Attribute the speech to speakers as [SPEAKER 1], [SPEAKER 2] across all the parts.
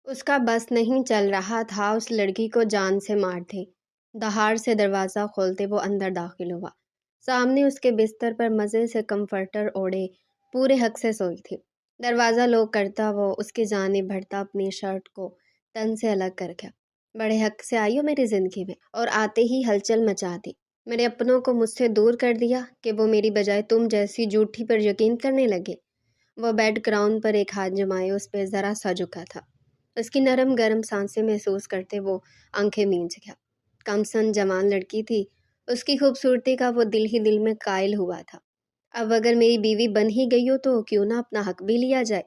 [SPEAKER 1] اس کا بس نہیں چل رہا تھا اس لڑکی کو جان سے مار دے۔ دہاڑ سے دروازہ کھولتے وہ اندر داخل ہوا۔ سامنے اس کے بستر پر مزے سے کمفرٹر اوڑھے پورے حق سے سوئی تھی۔ دروازہ لوک کرتا وہ اس کی جانب بڑھتا اپنی شرٹ کو تن سے الگ کر گیا۔ بڑے حق سے آئی ہو میری زندگی میں اور آتے ہی ہلچل مچا دی۔ میرے اپنوں کو مجھ سے دور کر دیا کہ وہ میری بجائے تم جیسی جھوٹی پر یقین کرنے لگے۔ وہ بیڈ گراؤنڈ پر ایک ہاتھ جمائے اس پہ ذرا سا جھکا تھا۔ اس کی نرم گرم سانسیں محسوس کرتے وہ آنکھیں مینچ گیا۔ کم سن جوان لڑکی تھی، اس کی خوبصورتی کا وہ دل ہی دل میں قائل ہوا تھا۔ اب اگر میری بیوی بن ہی گئی ہو تو کیوں نہ اپنا حق بھی لیا جائے۔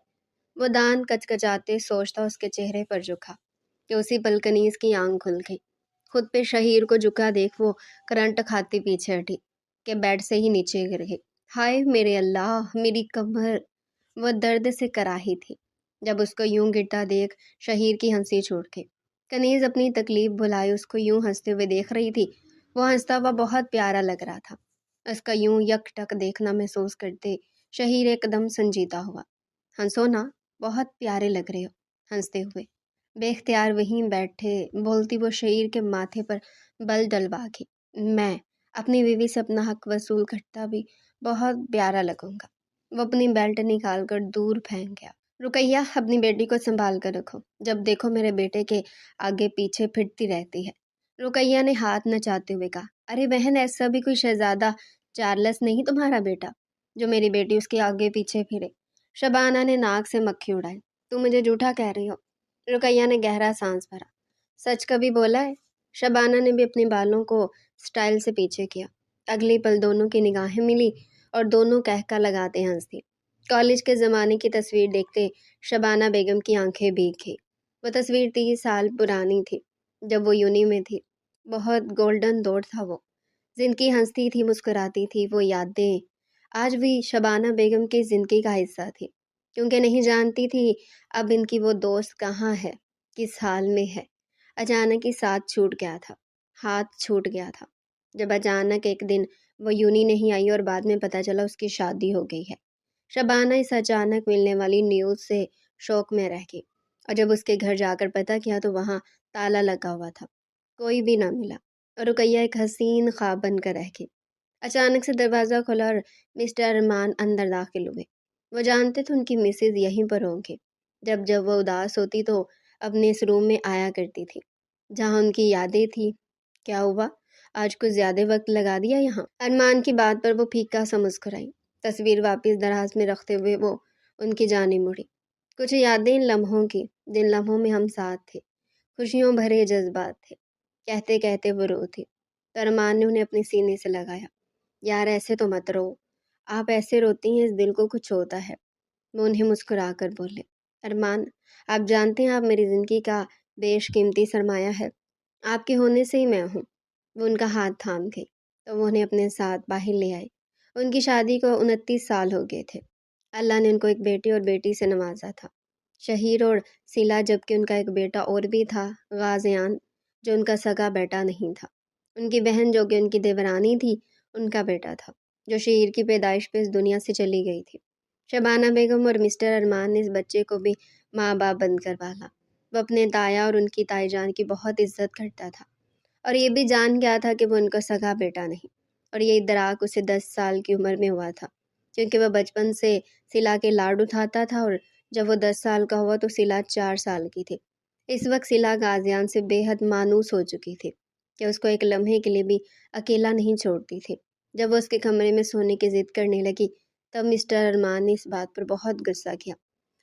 [SPEAKER 1] وہ دان کچکچاتے سوچتا اس کے چہرے پر جھکا کہ اسی پل کنیز کی آنکھ کھل گئی۔ خود پہ شہیر کو جھکا دیکھ وہ کرنٹ کھاتی پیچھے ہٹی کہ بیڈ سے ہی نیچے گر گئی۔ ہائے میرے اللہ، میری کمر! وہ درد سے کراہی تھی جب اس کو یوں گرتا دیکھ شہیر کی ہنسی چھوٹ گئی۔ کنیز اپنی تکلیف بھلائے اس کو یوں ہنستے ہوئے دیکھ رہی تھی۔ وہ ہنستا ہوا بہت پیارا لگ رہا تھا۔ اس کا یوں یک ٹک دیکھنا محسوس کرتے شہیر ایک دم سنجیدہ ہوا۔ ہنسو نا، بہت پیارے لگ رہے ہو۔ ہنستے ہوئے بے اختیار وہیں بیٹھے بولتی وہ شہیر کے ماتھے پر بل ڈلوا کے، میں اپنی بیوی سے اپنا حق وصول کرتا بھی بہت پیارا لگوں گا۔ وہ اپنی بیلٹ نکال کر دور پھینک گیا۔ رقیہ، اپنی بیٹی کو سنبھال کر رکھو، جب دیکھو میرے بیٹے کے آگے پیچھے پھرتی رہتی ہے۔ رقیہ نے ہاتھ نچاتے ہوئے کہا، ارے بہن، ایسا بھی کوئی شہزادہ چارلس نہیں تمہارا بیٹا جو میری بیٹی اس کے آگے پیچھے پھرے۔ شبانہ نے ناک سے مکھی اڑائی، تم مجھے جھوٹا کہہ رہی ہو۔ رقیہ نے گہرا سانس بھرا، سچ کبھی بولا ہے؟ شبانہ نے بھی اپنے بالوں کو سٹائل سے پیچھے کیا۔ اگلی پل دونوں کی نگاہیں ملی اور دونوں کہکا لگاتے ہنس دی۔ کالج کے زمانے کی تصویر دیکھتے شبانہ بیگم کی آنکھیں بھیگ گئی۔ وہ تصویر 30 سال پرانی تھی، جب وہ یونی میں تھی۔ بہت گولڈن دور تھا وہ۔ زندگی ہنستی تھی، مسکراتی تھی۔ وہ یادیں آج بھی شبانہ بیگم کی زندگی کا حصہ تھی، کیونکہ نہیں جانتی تھی اب ان کی وہ دوست کہاں ہے، کس حال میں ہے۔ اچانک ہی ساتھ چھوٹ گیا تھا، ہاتھ چھوٹ گیا تھا، جب اچانک ایک دن وہ یونی نہیں آئی اور بعد میں پتہ چلا اس کی شادی ہو گئی ہے۔ شبانہ اس اچانک ملنے والی نیوز سے شوق میں رہ گئی، اور جب اس کے گھر جا کر پتہ کیا تو وہاں تالا لگا ہوا تھا، کوئی بھی نہ ملا، اور رقیہ ایک حسین خواب بن کر رہ گئی۔ اچانک سے دروازہ کھلا اور مسٹر ارمان اندر داخل ہوئے۔ وہ جانتے تھے ان کی مسز یہیں پر ہوں گے۔ جب وہ اداس ہوتی تو اپنے اس روم میں آیا کرتی تھی جہاں ان کی یادیں تھی۔ کیا ہوا، آج کچھ زیادہ وقت لگا دیا یہاں؟ ارمان کی بات پر وہ پھیکا سا مسکرائی۔ تصویر واپس دراز میں رکھتے ہوئے وہ ان کی جانب مڑی۔ کچھ یادیں ان لمحوں کی، جن لمحوں میں ہم ساتھ تھے، خوشیوں بھرے جذبات تھے۔ کہتے کہتے وہ رو تھی تو ارمان نے انہیں اپنے سینے سے لگایا۔ یار ایسے تو مت رو، آپ ایسے روتی ہیں اس دل کو کچھ ہوتا ہے۔ وہ انہیں مسکرا کر بولے، ارمان آپ جانتے ہیں آپ میری زندگی کا بیش قیمتی سرمایہ ہے، آپ کے ہونے سے ہی میں ہوں۔ وہ ان کا ہاتھ تھام گئی تو وہ انہیں اپنے ساتھ باہر لے آئے۔ ان کی شادی کو 29 سال ہو گئے تھے۔ اللہ نے ان کو ایک بیٹے اور بیٹی سے نوازا تھا، شہیر اور سلا، جبکہ ان کا ایک بیٹا اور بھی تھا، غازیان، جو ان کا سگا بیٹا نہیں تھا۔ ان کی بہن جو کہ ان کی دیورانی تھی، ان کا بیٹا تھا، جو شہیر کی پیدائش پہ اس دنیا سے چلی گئی تھی۔ شبانہ بیگم اور مسٹر ارمان نے اس بچے کو بھی ماں باپ بن کر پالا۔ وہ اپنے تایا اور ان کی تائی جان کی بہت عزت کرتا تھا، اور یہ بھی جان گیا تھا کہ وہ ان کا سگا بیٹا نہیں، اور یہ ادراک اسے 10 سال کی عمر میں ہوا تھا، کیونکہ وہ بچپن سے سلا کے لاڈ اٹھاتا تھا، اور جب وہ 10 سال کا ہوا تو سلا 4 سال کی تھی۔ اس وقت سلا غازیان سے بے حد مانوس ہو چکی تھی کہ اس کو ایک لمحے کے لیے بھی اکیلا نہیں چھوڑتی تھی۔ جب وہ اس کے کمرے میں سونے کی ضد کرنے لگی تب مسٹر ارمان نے اس بات پر بہت غصہ کیا،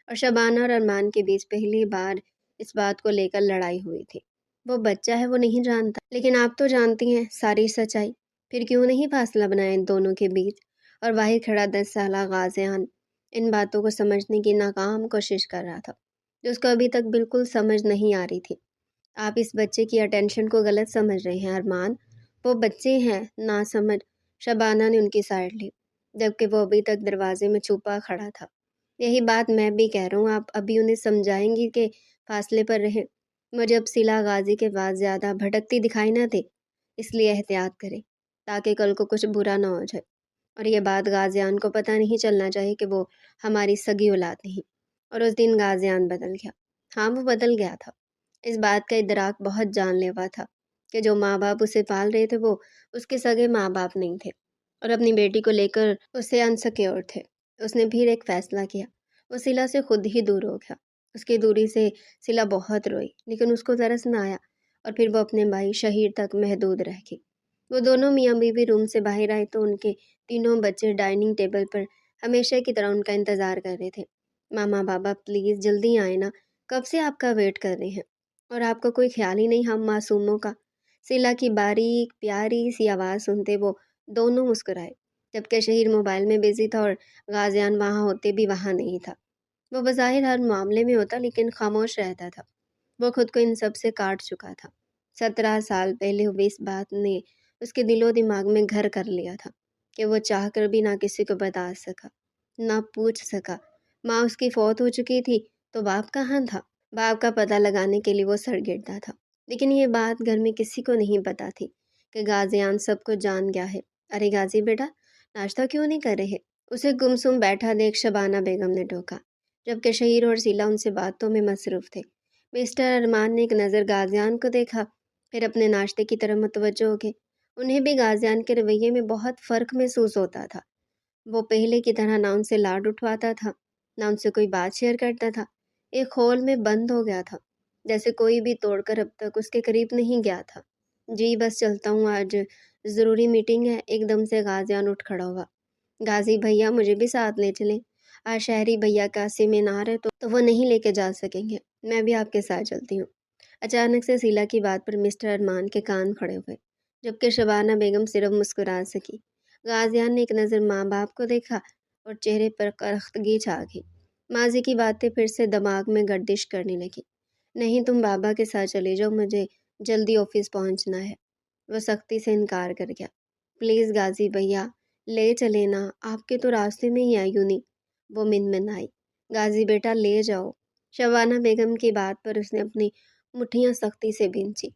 [SPEAKER 1] اور شبانہ اور ارمان کے بیچ پہلی بار اس بات کو لے کر لڑائی ہوئی تھی۔ وہ بچہ ہے، وہ نہیں جانتا، لیکن آپ تو جانتی ہیں ساری سچائی، پھر کیوں نہیں فاصلہ بنایا ان دونوں کے بیچ؟ اور باہر کھڑا 10 سالہ غازیان ان باتوں کو سمجھنے کی ناکام کوشش کر رہا تھا، جو اس کو ابھی تک بالکل سمجھ نہیں آ رہی تھی۔ آپ اس بچے کی اٹینشن کو غلط سمجھ رہے ہیں ارمان، وہ بچے ہیں، نہ سمجھ۔ شبانہ نے ان کی سائڈ لی، جبکہ وہ ابھی تک دروازے میں چھپا کھڑا تھا۔ یہی بات میں بھی کہہ رہا ہوں، آپ ابھی انہیں سمجھائیں گی کہ فاصلے پر رہیں؟ مجھے اب سلا غازی کے بعد زیادہ بھٹکتی دکھائی نہ دے، اس لیے احتیاط کریں تاکہ کل کو کچھ برا نہ ہو جائے، اور یہ بات غازیان کو پتہ نہیں چلنا چاہیے کہ وہ ہماری سگی اولاد نہیں۔ اور اس دن غازیان بدل گیا۔ ہاں وہ بدل گیا تھا۔ اس بات کا ادراک بہت جان لیوا تھا کہ جو ماں باپ اسے پال رہے تھے وہ اس کے سگے ماں باپ نہیں تھے اور اپنی بیٹی کو لے کر اسے انسیکیور تھے۔ اس نے پھر ایک فیصلہ کیا، وہ سلا سے خود ہی دور ہو گیا۔ اس کی دوری سے سلا بہت روئی لیکن اس کو ترس نہ آیا اور پھر وہ اپنے بھائی شہیر تک محدود رہ گئی۔ وہ دونوں میاں بیوی روم سے باہر آئے تو ان کے تینوں بچے ڈائننگ ٹیبل پر ہمیشہ کی طرح ان کا انتظار کر رہے تھے۔ ماما بابا پلیز جلدی آئے نا، کب سے آپ کا ویٹ کر رہے ہیں اور آپ کا کوئی خیال ہی نہیں ہم معصوموں کا۔ سلا کی باریک پیاری سی آواز سنتے وہ دونوں مسکرائے، جبکہ شہیر موبائل میں بزی تھا اور غازیان وہاں ہوتے بھی وہاں نہیں تھا۔ وہ بظاہر ہر معاملے میں ہوتا لیکن خاموش رہتا تھا۔ وہ خود کو ان سب سے کاٹ چکا تھا۔ 17 سال پہلے ہوئی اس بات نے اس کے دل و دماغ میں گھر کر لیا تھا کہ وہ چاہ کر بھی نہ کسی کو بتا سکا، نہ پوچھ سکا۔ ماں اس کی فوت ہو چکی تھی تو باپ کہاں تھا؟ باپ کا پتہ لگانے کے لیے وہ سر گرتا تھا، لیکن یہ بات گھر میں کسی کو نہیں پتا تھی کہ غازیان سب کو جان گیا ہے۔ ارے غازی بیٹا، ناشتہ کیوں نہیں کر رہے؟ اسے گمسم بیٹھا دیکھ شبانہ بیگم نے ٹوکا، جبکہ شہیر اور سیلا ان سے باتوں میں مصروف تھے۔ مسٹر ارمان نے ایک نظر غازیان کو دیکھا، پھر اپنے ناشتے کی طرف متوجہ ہو گئے۔ انہیں بھی غازیان کے رویے میں بہت فرق محسوس ہوتا تھا۔ وہ پہلے کی طرح نہ ان سے لاڈ اٹھواتا تھا، نہ ان سے کوئی بات شیئر کرتا تھا۔ ایک خول میں بند ہو گیا تھا، جیسے کوئی بھی توڑ کر اب تک اس کے قریب نہیں گیا تھا۔ جی بس چلتا ہوں، آج ضروری میٹنگ ہے۔ ایک دم سے غازیان اٹھ کھڑا ہوا۔ غازی بھیا مجھے بھی ساتھ لے چلیں، آج شہری بھیا کا سیمینار ہے تو وہ نہیں لے کے جا سکیں گے، میں بھی آپ کے ساتھ چلتی ہوں۔ اچانک سے سیلا کی بات پر مسٹر ارمان کے کان کھڑے ہوئے، جبکہ شبانہ بیگم صرف مسکرا سکی۔ غازیان نے ایک نظر ماں باپ کو دیکھا اور چہرے پر کرختگی چھا گئی۔ ماضی کی باتیں پھر سے دماغ میں گردش کرنے لگی۔ نہیں تم بابا کے ساتھ چلے جاؤ، مجھے جلدی آفس پہنچنا ہے۔ وہ سختی سے انکار کر گیا۔ پلیز غازی بھیا لے چلے نا، آپ کے تو راستے میں ہی ہے یونی، وہ منمنائی۔ غازی بیٹا لے جاؤ۔ شبانہ بیگم کی بات پر اس نے اپنی مٹھیاں سختی سے بھینچی۔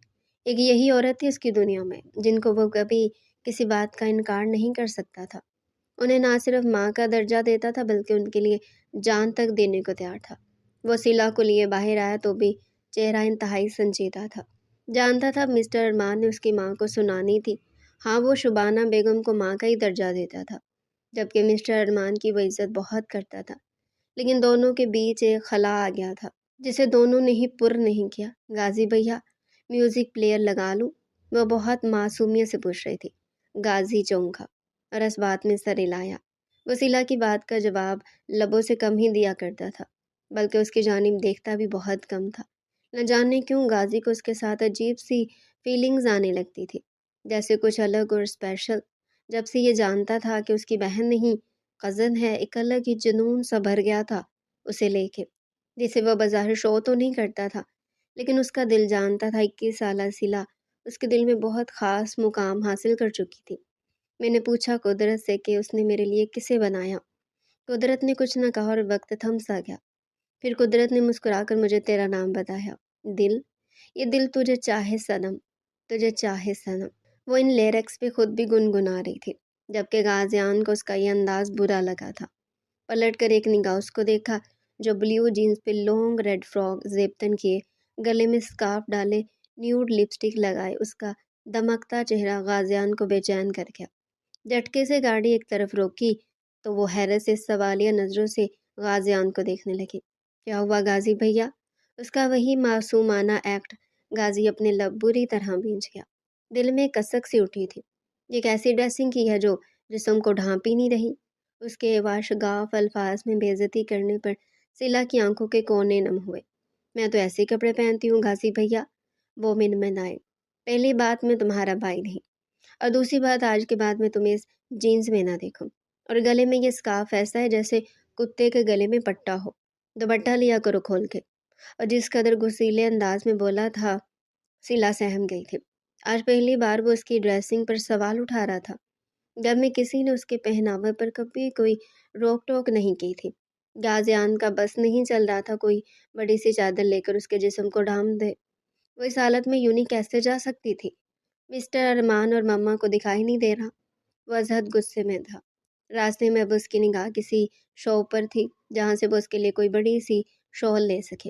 [SPEAKER 1] ایک یہی عورت تھی اس کی دنیا میں جن کو وہ کبھی کسی بات کا انکار نہیں کر سکتا تھا۔ انہیں نہ صرف ماں کا درجہ دیتا تھا بلکہ ان کے لیے جان تک دینے کو تیار تھا۔ وہ سلا کو لیے باہر آیا تو بھی چہرہ انتہائی سنجیدہ تھا۔ جانتا تھا مسٹر ارمان نے اس کی ماں کو سنانی تھی۔ ہاں وہ شبانہ بیگم کو ماں کا ہی درجہ دیتا تھا، جبکہ مسٹر ارمان کی وہ عزت بہت کرتا تھا۔ لیکن دونوں کے بیچ ایک خلا آ گیا تھا جسے دونوں نے ہی پر نہیں کیا۔ غازی بھیا میوزک پلیئر لگا لوں؟ وہ بہت معصومیت سے پوچھ رہی تھی۔ غازی چونکا اور اس بات میں سر ہلایا۔ وسیلہ کی بات کا جواب لبوں سے کم ہی دیا کرتا تھا، بلکہ اس کی جانب دیکھتا بھی بہت کم تھا۔ نہ جانے کیوں غازی کو اس کے ساتھ عجیب سی فیلنگز آنے لگتی تھی، جیسے کچھ الگ اور اسپیشل۔ جب سے یہ جانتا تھا کہ اس کی بہن نہیں کزن ہے، ایک الگ ہی جنون سا بھر گیا تھا اسے لے کے، جسے وہ بظاہر شو تو نہیں کرتا تھا لیکن اس کا دل جانتا تھا۔ 21 سالہ سلا اس کے دل میں بہت خاص مقام حاصل کر چکی تھی۔ میں نے پوچھا قدرت سے کہ اس نے میرے لیے کسے بنایا۔ قدرت نے کچھ نہ کہا اور وقت تھم سا گیا۔ پھر قدرت نے مسکرا کر مجھے تیرا نام بتایا، دل۔ یہ دل تجھے چاہے صنم، تجھے چاہے صنم۔ وہ ان لیرکس پہ خود بھی گنگنا رہی تھی، جبکہ غازیان کو اس کا یہ انداز برا لگا تھا۔ پلٹ کر ایک نگاہ اس کو دیکھا جو بلیو جینز پہ لانگ ریڈ فراک زیبتن کیے، گلے میں سکارف ڈالے، نیوڈ لپسٹک لگائے، اس کا دمکتا چہرہ غازیان کو بے چین کر گیا۔ جھٹکے سے گاڑی ایک طرف روکی تو وہ حیرت سے سوالیہ نظروں سے غازیان کو دیکھنے لگی۔ کیا ہوا غازی بھیا؟ اس کا وہی معصومانہ ایکٹ غازی اپنے لب بری طرح بھینچ گیا۔ دل میں کسک سی اٹھی تھی۔ یہ کیسی ڈریسنگ کی ہے جو جسم کو ڈھانپ ہی نہیں رہی؟ اس کے واشگاف الفاظ میں بے عزتی کرنے پر سلا کی آنکھوں کے کونے نم ہوئے۔ میں تو ایسے کپڑے پہنتی ہوں غازی بھیا، وہ منمنائے۔ پہلی بات میں تمہارا بھائی نہیں، اور دوسری بات آج کے بعد میں تمہیں اس جینز میں نہ دیکھوں، اور گلے میں یہ سکارف ایسا ہے جیسے کتے کے گلے میں پٹا ہو۔ دوپٹہ لیا کرو کھول کے۔ اور جس قدر غصیلے انداز میں بولا تھا، سلا سہم گئی تھی۔ آج پہلی بار وہ اس کی ڈریسنگ پر سوال اٹھا رہا تھا۔ گھر میں کسی نے اس کے پہناوے پر کبھی کوئی روک ٹوک نہیں کی تھی۔ غازیان کا بس نہیں چل رہا تھا کوئی بڑی سی چادر لے کر اس کے جسم کو ڈھانپ دے۔ وہ اس حالت میں یونی کیسے جا سکتی تھی؟ مسٹر ارمان اور مما کو دکھائی نہیں دے رہا؟ وہ ازحد غصے میں تھا۔ راستے میں اب اس کی نگاہ کسی شاپ پر تھی جہاں سے وہ اس کے لیے کوئی بڑی سی شال لے سکے۔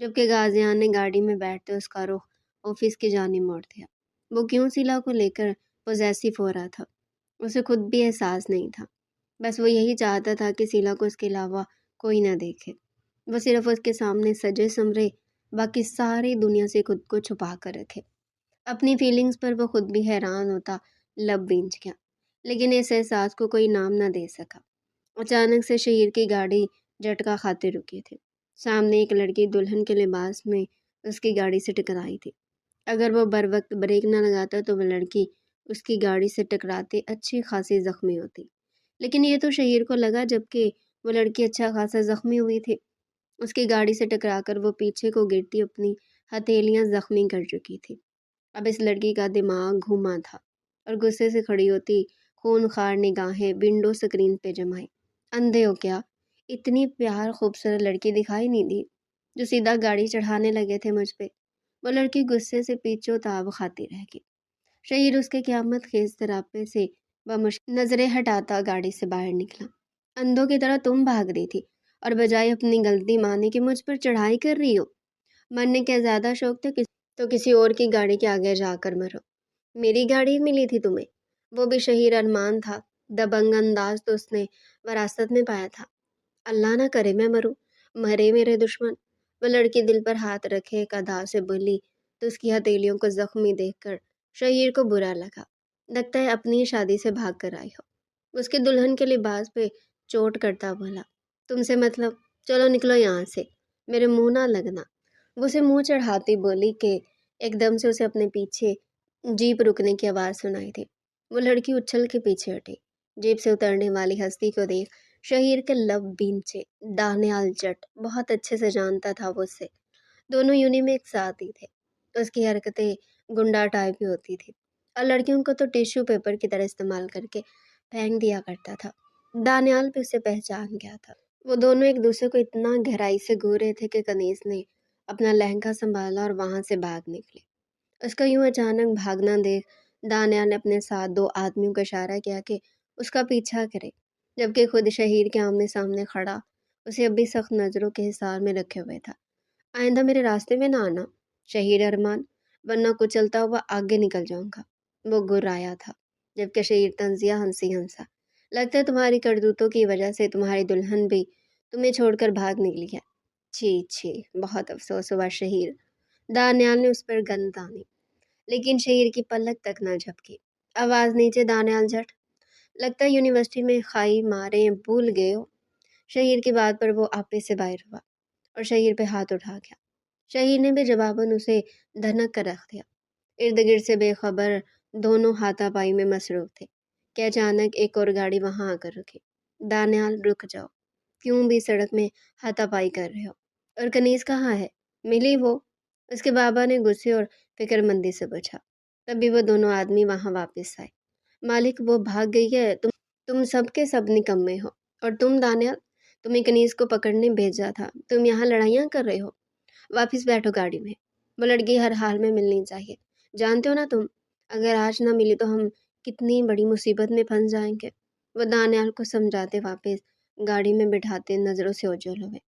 [SPEAKER 1] جبکہ غازیان نے گاڑی میں بیٹھتے اس کا رخ آفس کی جانب موڑ دیا۔ وہ کیوں سیلا کو لے کر پوزیسو ہو رہا تھا، اسے خود بھی احساس نہیں تھا۔ بس وہ یہی چاہتا تھا کہ سیلا کو اس کے علاوہ کوئی نہ دیکھے، وہ صرف اس کے سامنے سجے سمرے باقی ساری دنیا سے خود کو چھپا کر رکھے۔ اپنی فیلنگز پر وہ خود بھی حیران ہوتا لب بینچ گیا، لیکن اس احساس کو کوئی نام نہ دے سکا۔ اچانک سے شہیر کی گاڑی جھٹکا کھاتے رکی تھی۔ سامنے ایک لڑکی دلہن کے لباس میں اس کی گاڑی سے ٹکرائی تھی۔ اگر وہ بر وقت بریک نہ لگاتا تو وہ لڑکی اس کی گاڑی سے ٹکراتے اچھی خاصی زخمی ہوتی، لیکن یہ تو شہیر کو لگا جبکہ وہ لڑکی اچھا خاصا زخمی ہوئی تھی۔ اس کی گاڑی سے ٹکرا کر وہ پیچھے کو گرتی اپنی ہتھیلیاں زخمی کر چکی تھی۔ اب اس لڑکی کا دماغ گھوما تھا اور غصے سے کھڑی ہوتی خون خوار نگاہیں ونڈو سکرین پہ جمائی۔ اندھے ہو کیا؟ اتنی پیار خوبصورت لڑکی دکھائی نہیں دی جو سیدھا گاڑی چڑھانے لگے تھے مجھ پہ؟ وہ لڑکی غصے سے پیچھو تاب کھاتی رہ گئی۔ شہیر اس کے قیامت خیز تراپے سے بمشکل نظریں ہٹاتا گاڑی سے باہر نکلا۔ اندھوں کی طرح تم بھاگ رہی تھی اور بجائے اپنی غلطی ماننے کہ مجھ پر چڑھائی کر رہی ہو۔ مرنے کا زیادہ شوق تھا تو کسی اور کی گاڑی کے آگے جا کر مرو۔ میری گاڑی ملی تھی تمہیں، وہ بھی شہیر ارمان تھا، دبنگ انداز تو اس نے وراثت میں پایا تھا۔ اللہ نہ کرے میں مروں، مرے میرے دشمن۔ وہ لڑکی دل پر ہاتھ رکھے ایک ادا سے بولی تو اس کی ہتھیلیوں کو زخمی دیکھ کر شہیر کو برا لگتا ہے اپنی شادی سے بھاگ کر آئی ہو۔ اس کے دلہن کے لباس پہ چوٹ کرتا بولا، تم سے مطلب، چلو نکلو یہاں سے، میرے منہ نہ لگنا۔ وہ اسے منہ چڑھاتی بولی کہ ایک دم سے اسے اپنے پیچھے جیپ رکنے کی آواز سنائی تھی۔ وہ لڑکی اچھل کے پیچھے ہٹی۔ جیپ سے اترنے والی ہستی کو دیکھ شہیر کے لب بینچے۔ دانیال جٹ بہت اچھے سے جانتا تھا وہ اسے، دونوں یونی میں ایک ساتھ ہی تھے۔ اس کی حرکتیں گنڈا ٹائپ کی ہوتی تھی اور لڑکیوں کو تو ٹیشو پیپر کی طرح استعمال کر کے پھینک دیا کرتا تھا۔ دانیال بھی اسے پہچان گیا تھا۔ وہ دونوں ایک دوسرے کو اتنا گہرائی سے گھور رہے تھے کہ کنیز نے اپنا لہنگا سنبھالا اور وہاں سے بھاگ نکلے۔ اس کا یوں اچانک بھاگنا دیکھ دانیال نے اپنے ساتھ دو آدمیوں کو اشارہ کیا کہ اس کا پیچھا کرے، جبکہ خود شہیر کے آمنے سامنے کھڑا اسے اب بھی سخت نظروں کے حصار میں رکھے ہوئے تھا۔ آئندہ میرے راستے میں نہ آنا شہیر ارمان، ورنہ کچلتا ہوا آگے نکل جاؤں گا۔ وہ گرایا تھا، جبکہ شہیر طنزیہ ہنسی ہنسا۔ لگتا ہے تمہاری کرتوتوں کی وجہ سے تمہاری دلہن بھی تمہیں چھوڑ کر بھاگ نکلی ہے۔ چھی چھی، بہت افسوس ہوا شہیر۔ دانیال نے اس پر گند تانی، لیکن شہیر کی پلک تک نہ جھپکی۔ آواز نیچے دانیال جھٹ، لگتا ہے یونیورسٹی میں خائی مارے بھول گئے ہو۔ شہیر کی بات پر وہ آپے سے باہر ہوا اور شہیر پہ ہاتھ اٹھا گیا۔ شہیر نے بھی جواباً اسے دھنک کر رکھ دیا۔ ارد گرد سے بے خبر دونوں ہاتھا پائی میں مصروف تھے کہ اچانک ایک اور گاڑی وہاں آ کر رکی۔ دانیال رک جاؤ، کیوں بھی سڑک میں ہاتھا پائی کر رہے ہو؟ اور کنیز کہاں ہے؟ ملی وہ؟ اس کے بابا نے غصے اور فکر مندی سے پوچھا۔ تبھی وہ دونوں آدمی وہاں واپس آئے۔ مالک وہ بھاگ گئی ہے، تم سب کے سب نکمے ہو، اور تم دانیال، تمہیں کنیز کو پکڑنے بھیجا تھا، تم یہاں لڑائیاں کر رہے ہو۔ واپس بیٹھو گاڑی میں، وہ لڑکی ہر حال میں ملنی چاہیے، جانتے ہو نا تم، اگر آج نہ ملی تو ہم کتنی بڑی مصیبت میں پھنس جائیں گے۔ وہ دانیال کو سمجھاتے واپس گاڑی میں بٹھاتے نظروں سے اوجھل ہوئے۔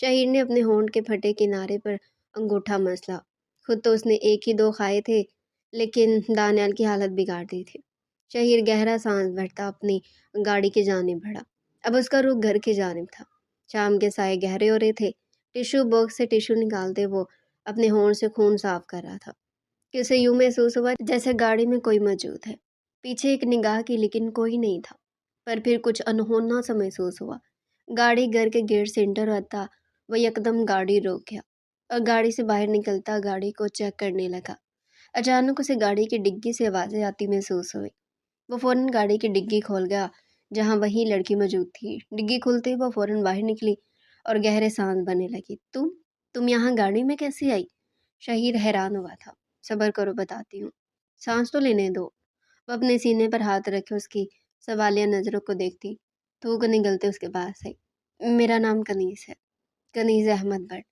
[SPEAKER 1] شہیر نے اپنے ہونٹ کے پھٹے کنارے پر انگوٹھا مسلا۔ خود تو اس نے ایک ہی دو کھائے تھے، لیکن دانیال کی حالت بگاڑ دی تھی۔ شہیر گہرا سانس بھرتا اپنی گاڑی کی جانب بڑھا۔ اب اس کا رخ گھر کی جانب تھا۔ شام کے سائے گہرے ہو رہے تھے۔ ٹیشو باکس سے ٹیشو نکالتے وہ اپنے ہونٹ سے خون صاف کر رہا تھا کہ اسے یوں محسوس ہوا جیسے گاڑی میں کوئی موجود ہے۔ پیچھے ایک نگاہ کی لیکن کوئی نہیں تھا، پر پھر کچھ انہونا سا محسوس ہوا۔ گاڑی گھر کے گیٹ سے انٹر ہوتا وہ یکدم گاڑی روک گیا اور گاڑی سے باہر نکلتا گاڑی کو چیک کرنے لگا۔ اچانک اسے گاڑی کی ڈگی سے آوازیں آتی محسوس ہوئی۔ وہ فوراً گاڑی کی ڈگی کھول گیا جہاں وہی لڑکی موجود تھی۔ ڈگی کھلتے ہی وہ فوراً باہر نکلی اور گہرے سانس بھرنے لگی۔ تم یہاں گاڑی میں کیسے آئی؟ شہیر حیران ہوا تھا۔ صبر کرو، بتاتی ہوں، سانس تو لینے دو۔ وہ اپنے سینے پر ہاتھ رکھے اس کی سوالیہ نظروں کو دیکھتی تھوک نگلتے اس کے پاس آئی۔ میرا نام کنیز ہے، کنیز احمد بٹ۔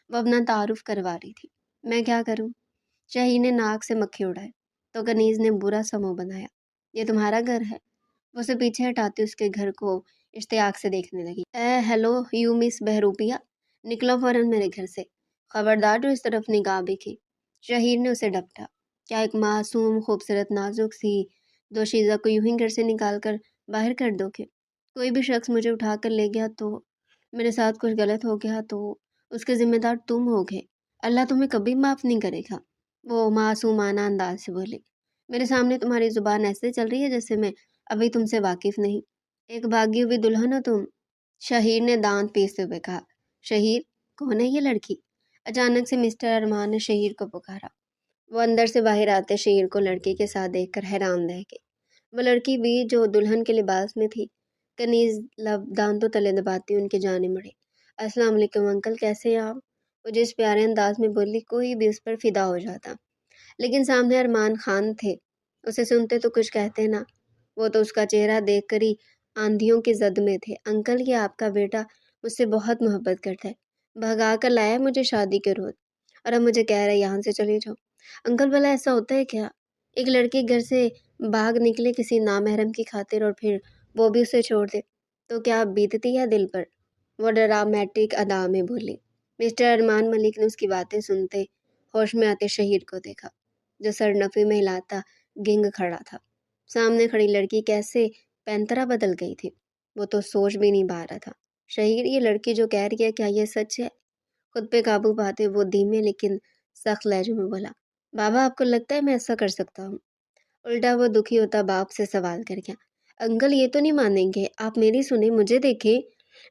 [SPEAKER 1] وہ اپنا تعارف کروا رہی تھی۔ میں کیا کروں؟ شہیر نے ناک سے مکھی اڑائے تو کنیز نے برا سا منہ بنایا۔ یہ تمہارا گھر ہے؟ وہ اسے پیچھے ہٹاتے اس کے گھر کو اشتیاق سے دیکھنے لگی۔ ہیلو یو مس بہروپیہ، نکلو فوراً میرے گھر سے، خبردار جو اس طرف نگاہ بھی کی۔ شہیر نے اسے ڈپٹا۔ کیا ایک معصوم خوبصورت نازک سی دوشیزہ کو یوں ہی گھر سے نکال کر باہر کر دو گے؟ کوئی بھی شخص مجھے اٹھا کر لے گیا تو، میرے ساتھ کچھ غلط ہو گیا تو اس کے ذمہ دار تم ہوگے۔ اللہ تمہیں کبھی معاف نہیں کرے گا۔ وہ معصومانہ انداز سے بولی۔ میرے سامنے تمہاری زبان ایسے چل رہی ہے جیسے میں ابھی تم سے واقف نہیں۔ ایک بھاگی ہوئی دلہن ہو تم۔ شہیر نے دانت پیستے ہوئے کہا۔ شہیر؟ کون ہے یہ لڑکی؟ اچانک سے مسٹر ارمان نے شہیر کو پکارا۔ وہ اندر سے باہر آتے شہیر کو لڑکی کے ساتھ دیکھ کر حیران رہ گئے۔ وہ لڑکی بھی جو دلہن کے لباس میں تھی، کنیز لب دانتوں تلے دباتی ان کی جانب مڑی۔ السلام علیکم انکل، کیسے ہیں آپ؟ وہ جس پیارے انداز میں بولی کوئی بھی اس پر فدا ہو جاتا، لیکن سامنے ارمان خان تھے، اسے سنتے تو کچھ کہتے نہ۔ وہ تو اس کا چہرہ دیکھ کر ہی آندھیوں کی زد میں تھے۔ انکل، یہ آپ کا بیٹا مجھ سے بہت محبت کرتا ہے، بھگا کر لایا مجھے شادی کے روز، اور اب مجھے کہہ رہا ہے یہاں سے چلی جاؤ۔ انکل بھلا ایسا ہوتا ہے کیا؟ ایک لڑکی گھر سے بھاگ نکلے کسی نامحرم کی خاطر اور پھر وہ بھی اسے چھوڑ دے تو کیا بیتتی ہے دل پر؟ وہ ڈرامیٹک ادا میں بولی۔ مسٹر ارمان ملک نے اس کی باتیں سنتے ہوش میں آتے شہیر کو دیکھا، جو سر نفی میں ہلاتا گنگ کھڑا تھا۔ سامنے کھڑی لڑکی کیسے پینترا بدل گئی تھی، وہ تو سوچ بھی نہیں پا رہا تھا۔ شہیر، یہ لڑکی جو کہہ رہی ہے کیا یہ سچ ہے؟ خود پہ قابو پاتے وہ دھیمے لیکن سخت لہجے میں بولا۔ بابا، آپ کو لگتا ہے میں ایسا کر سکتا ہوں؟ الٹا وہ دکھی ہوتا باپ سے سوال کر گیا۔ انکل، یہ تو نہیں مانیں گے، آپ میری سنیں، مجھے دیکھیں،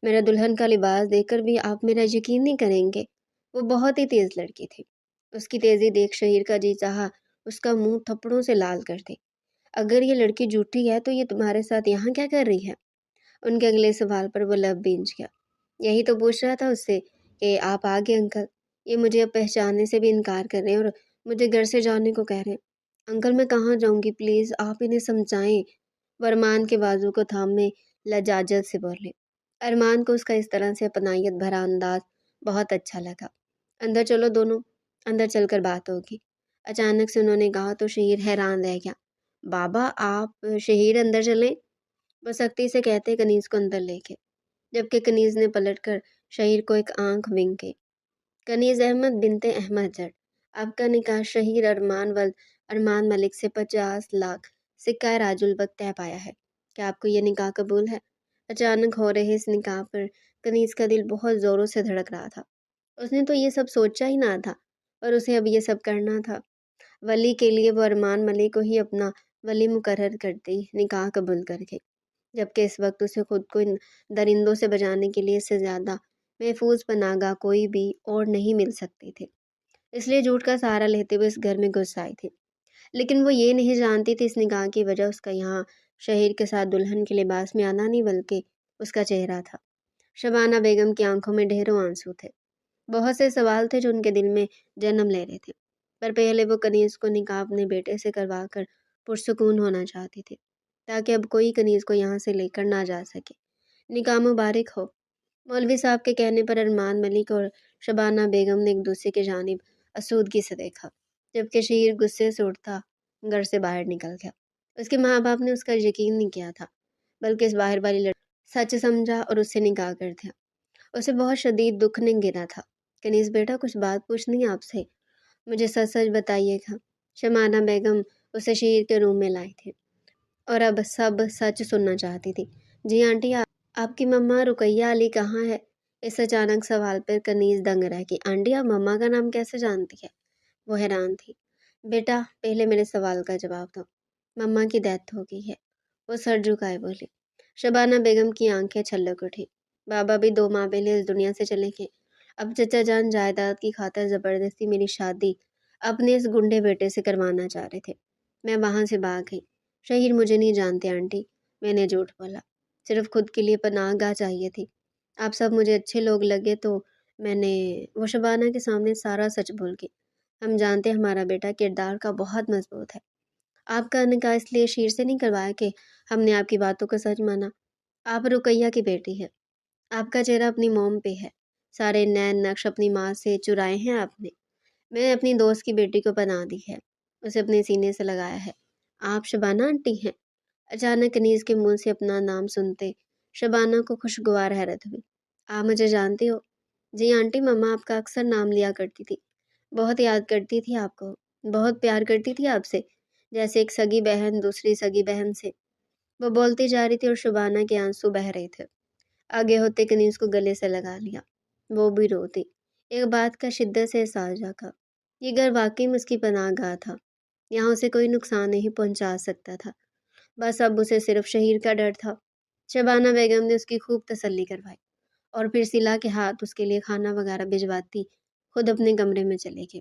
[SPEAKER 1] میرا دلہن کا لباس دیکھ کر بھی آپ میرا یقین نہیں کریں گے۔ وہ بہت ہی تیز لڑکی تھی۔ اس کی تیزی دیکھ شہیر کا جی چاہا اس کا منہ تھپڑوں سے لال کر دے۔ اگر یہ لڑکی جھوٹی ہے تو یہ تمہارے ساتھ یہاں کیا کر رہی ہے؟ ان کے اگلے سوال پر وہ لب بھینچ گیا۔ یہی تو پوچھ رہا تھا اس سے کہ آپ آگے انکل، یہ مجھے اب پہچاننے سے بھی انکار کر رہے ہیں اور مجھے گھر سے جانے کو کہہ رہے ہیں۔ انکل، میں کہاں جاؤں گی، پلیز آپ انہیں سمجھائیں۔ وہ ارمان کے بازو کو تھامے لجاجت سے بولے۔ ارمان کو اس کا اس طرح سے اپنائیت بھرا انداز بہت اچھا لگا۔ اندر چلو دونوں، اندر چل کر بات ہوگی، اچانک سے انہوں نے کہا تو شہیر حیران رہ گیا۔ بابا آپ، شہیر اندر چلیں، وہ سختی سے کہتے کنیز کو اندر لے گئے، جبکہ کنیز نے پلٹ کر شہیر کو ایک آنکھ ونک کی۔ کنیز احمد بنت احمد جٹ، آپ کا نکاح شہیر ارمان ولد ارمان ملک سے 50 لاکھ سکہ راج الوقت طے پایا ہے۔ کیا آپ کو یہ نکاح قبول ہے؟ اچانک ہو رہے اس نکاح پر کنیز کا دل بہت زوروں سے دھڑک رہا تھا۔ اس نے تو یہ سب سوچا ہی نہ تھا، اور اسے اب یہ سب کرنا تھا۔ ولی کے لیے وہ ارمان ملک کو ہی اپنا ولی مقرر کرتی نکاح قبول کر گئی، جبکہ اس وقت اسے خود کو ان درندوں سے بچانے کے لیے اس سے زیادہ محفوظ پناہ گاہ کوئی بھی اور نہیں مل سکتی تھی، اس لیے جھوٹ کا سہارا لیتے ہوئے اس گھر میں گھس آئی تھی۔ لیکن وہ یہ نہیں جانتی تھی اس نکاح کی وجہ اس کا یہاں شہیر کے ساتھ دلہن کے لباس میں آنا نہیں بلکہ اس کا چہرہ تھا۔ شبانہ بیگم کی آنکھوں میں ڈھیروں آنسو تھے، بہت سے سوال تھے جو ان کے دل میں جنم لے رہے تھے، پر پہلے وہ کنیز کو نکاح اپنے بیٹے سے کروا کر پرسکون ہونا چاہتی تھی، تاکہ اب کوئی کنیز کو یہاں سے لے کر نہ جا سکے۔ نکاح مبارک ہو۔ مولوی صاحب کے کہنے پر ارمان ملک اور شبانہ بیگم نے ایک دوسرے کی جانب اسودگی سے دیکھا، جبکہ شہیر غصے سے اٹھتا گھر سے باہر نکل گیا۔ اس کے ماں باپ نے اس کا یقین نہیں کیا تھا، بلکہ اس باہر والی لڑکی سچ سمجھا اور اس سے نکاح کر دیا۔ اسے بہت شدید دکھ نے گھیرا تھا۔ کنیز بیٹا، کچھ بات پوچھنی ہے آپ سے، مجھے سچ سچ بتائیے گا۔ شبانہ بیگم اسے شہیر کے روم میں لائی تھی اور اب سب سچ سننا چاہتی تھی۔ جی آنٹی، آپ کی مما رقیہ علی کہاں ہے؟ اس اچانک سوال پر کنیز دنگ رہ گئی۔ آنٹی، آپ مما کا نام کیسے جانتی ہے؟ وہ حیران تھی۔ بیٹا، پہلے میرے سوال کا جواب دو۔ مما کی ڈیتھ ہو گئی ہے، وہ سر جھکائے بولی۔ شبانہ بیگم کی آنکھیں چھلک اٹھی۔ بابا بھی 2 ماہ پہلے اس دنیا سے چلے گئے، اب چچا جان جائیداد کی خاطر زبردستی میری شادی اپنے اس گنڈے بیٹے سے کروانا چاہ رہے تھے۔ میں وہاں سے بھاگ گئی۔ شہیر مجھے نہیں جانتے آنٹی، میں نے جھوٹ بولا، صرف خود کے لیے پناہ گاہ چاہیے تھی۔ آپ سب مجھے اچھے لوگ لگے تو میں نے، وہ شبانہ کے سامنے سارا سچ بول گئی۔ ہم جانتے ہمارا بیٹا کردار کا بہت مضبوط ہے۔ آپ کا نکاح اس لیے شیر سے نہیں کروایا کہ ہم نے آپ کی باتوں کو سچ مانا۔ آپ رقیہ کی بیٹی ہے، آپ کا چہرہ اپنی موم پہ ہے، سارے نین نقش اپنی ماں سے چرائے ہیں آپ نے۔ میں نے اپنی دوست کی بیٹی کو پناہ دی ہے، اسے اپنے سینے سے لگایا ہے۔ آپ شبانہ آنٹی ہیں؟ اچانک کنیز کے منہ سے اپنا نام سنتے شبانہ کو خوشگوار حیرت ہوئی۔ آپ مجھے جانتی ہو؟ جی آنٹی، مما آپ کا اکثر نام لیا کرتی تھی، بہت یاد کرتی تھی آپ کو، بہت پیار کرتی تھی آپ سے، جیسے ایک سگی بہن دوسری سگی بہن سے۔ وہ بولتی جا رہی تھی اور شبانہ کے آنسو بہہ رہے تھے۔ آگے ہوتے کنیز کو گلے سے لگا لیا، وہ بھی روتی۔ ایک بات کا شدت سے احساس جاگا، یہ گھر واقعی میں اس کی پناہ گاہ تھا، یہاں اسے کوئی نقصان نہیں پہنچا سکتا تھا، بس اب اسے صرف شہیر کا ڈر تھا۔ شبانہ بیگم نے اس کی خوب تسلی کروائی اور پھر سلا کے ہاتھ اس کے لیے کھانا وغیرہ بھجواتی خود اپنے کمرے میں چلے گئے۔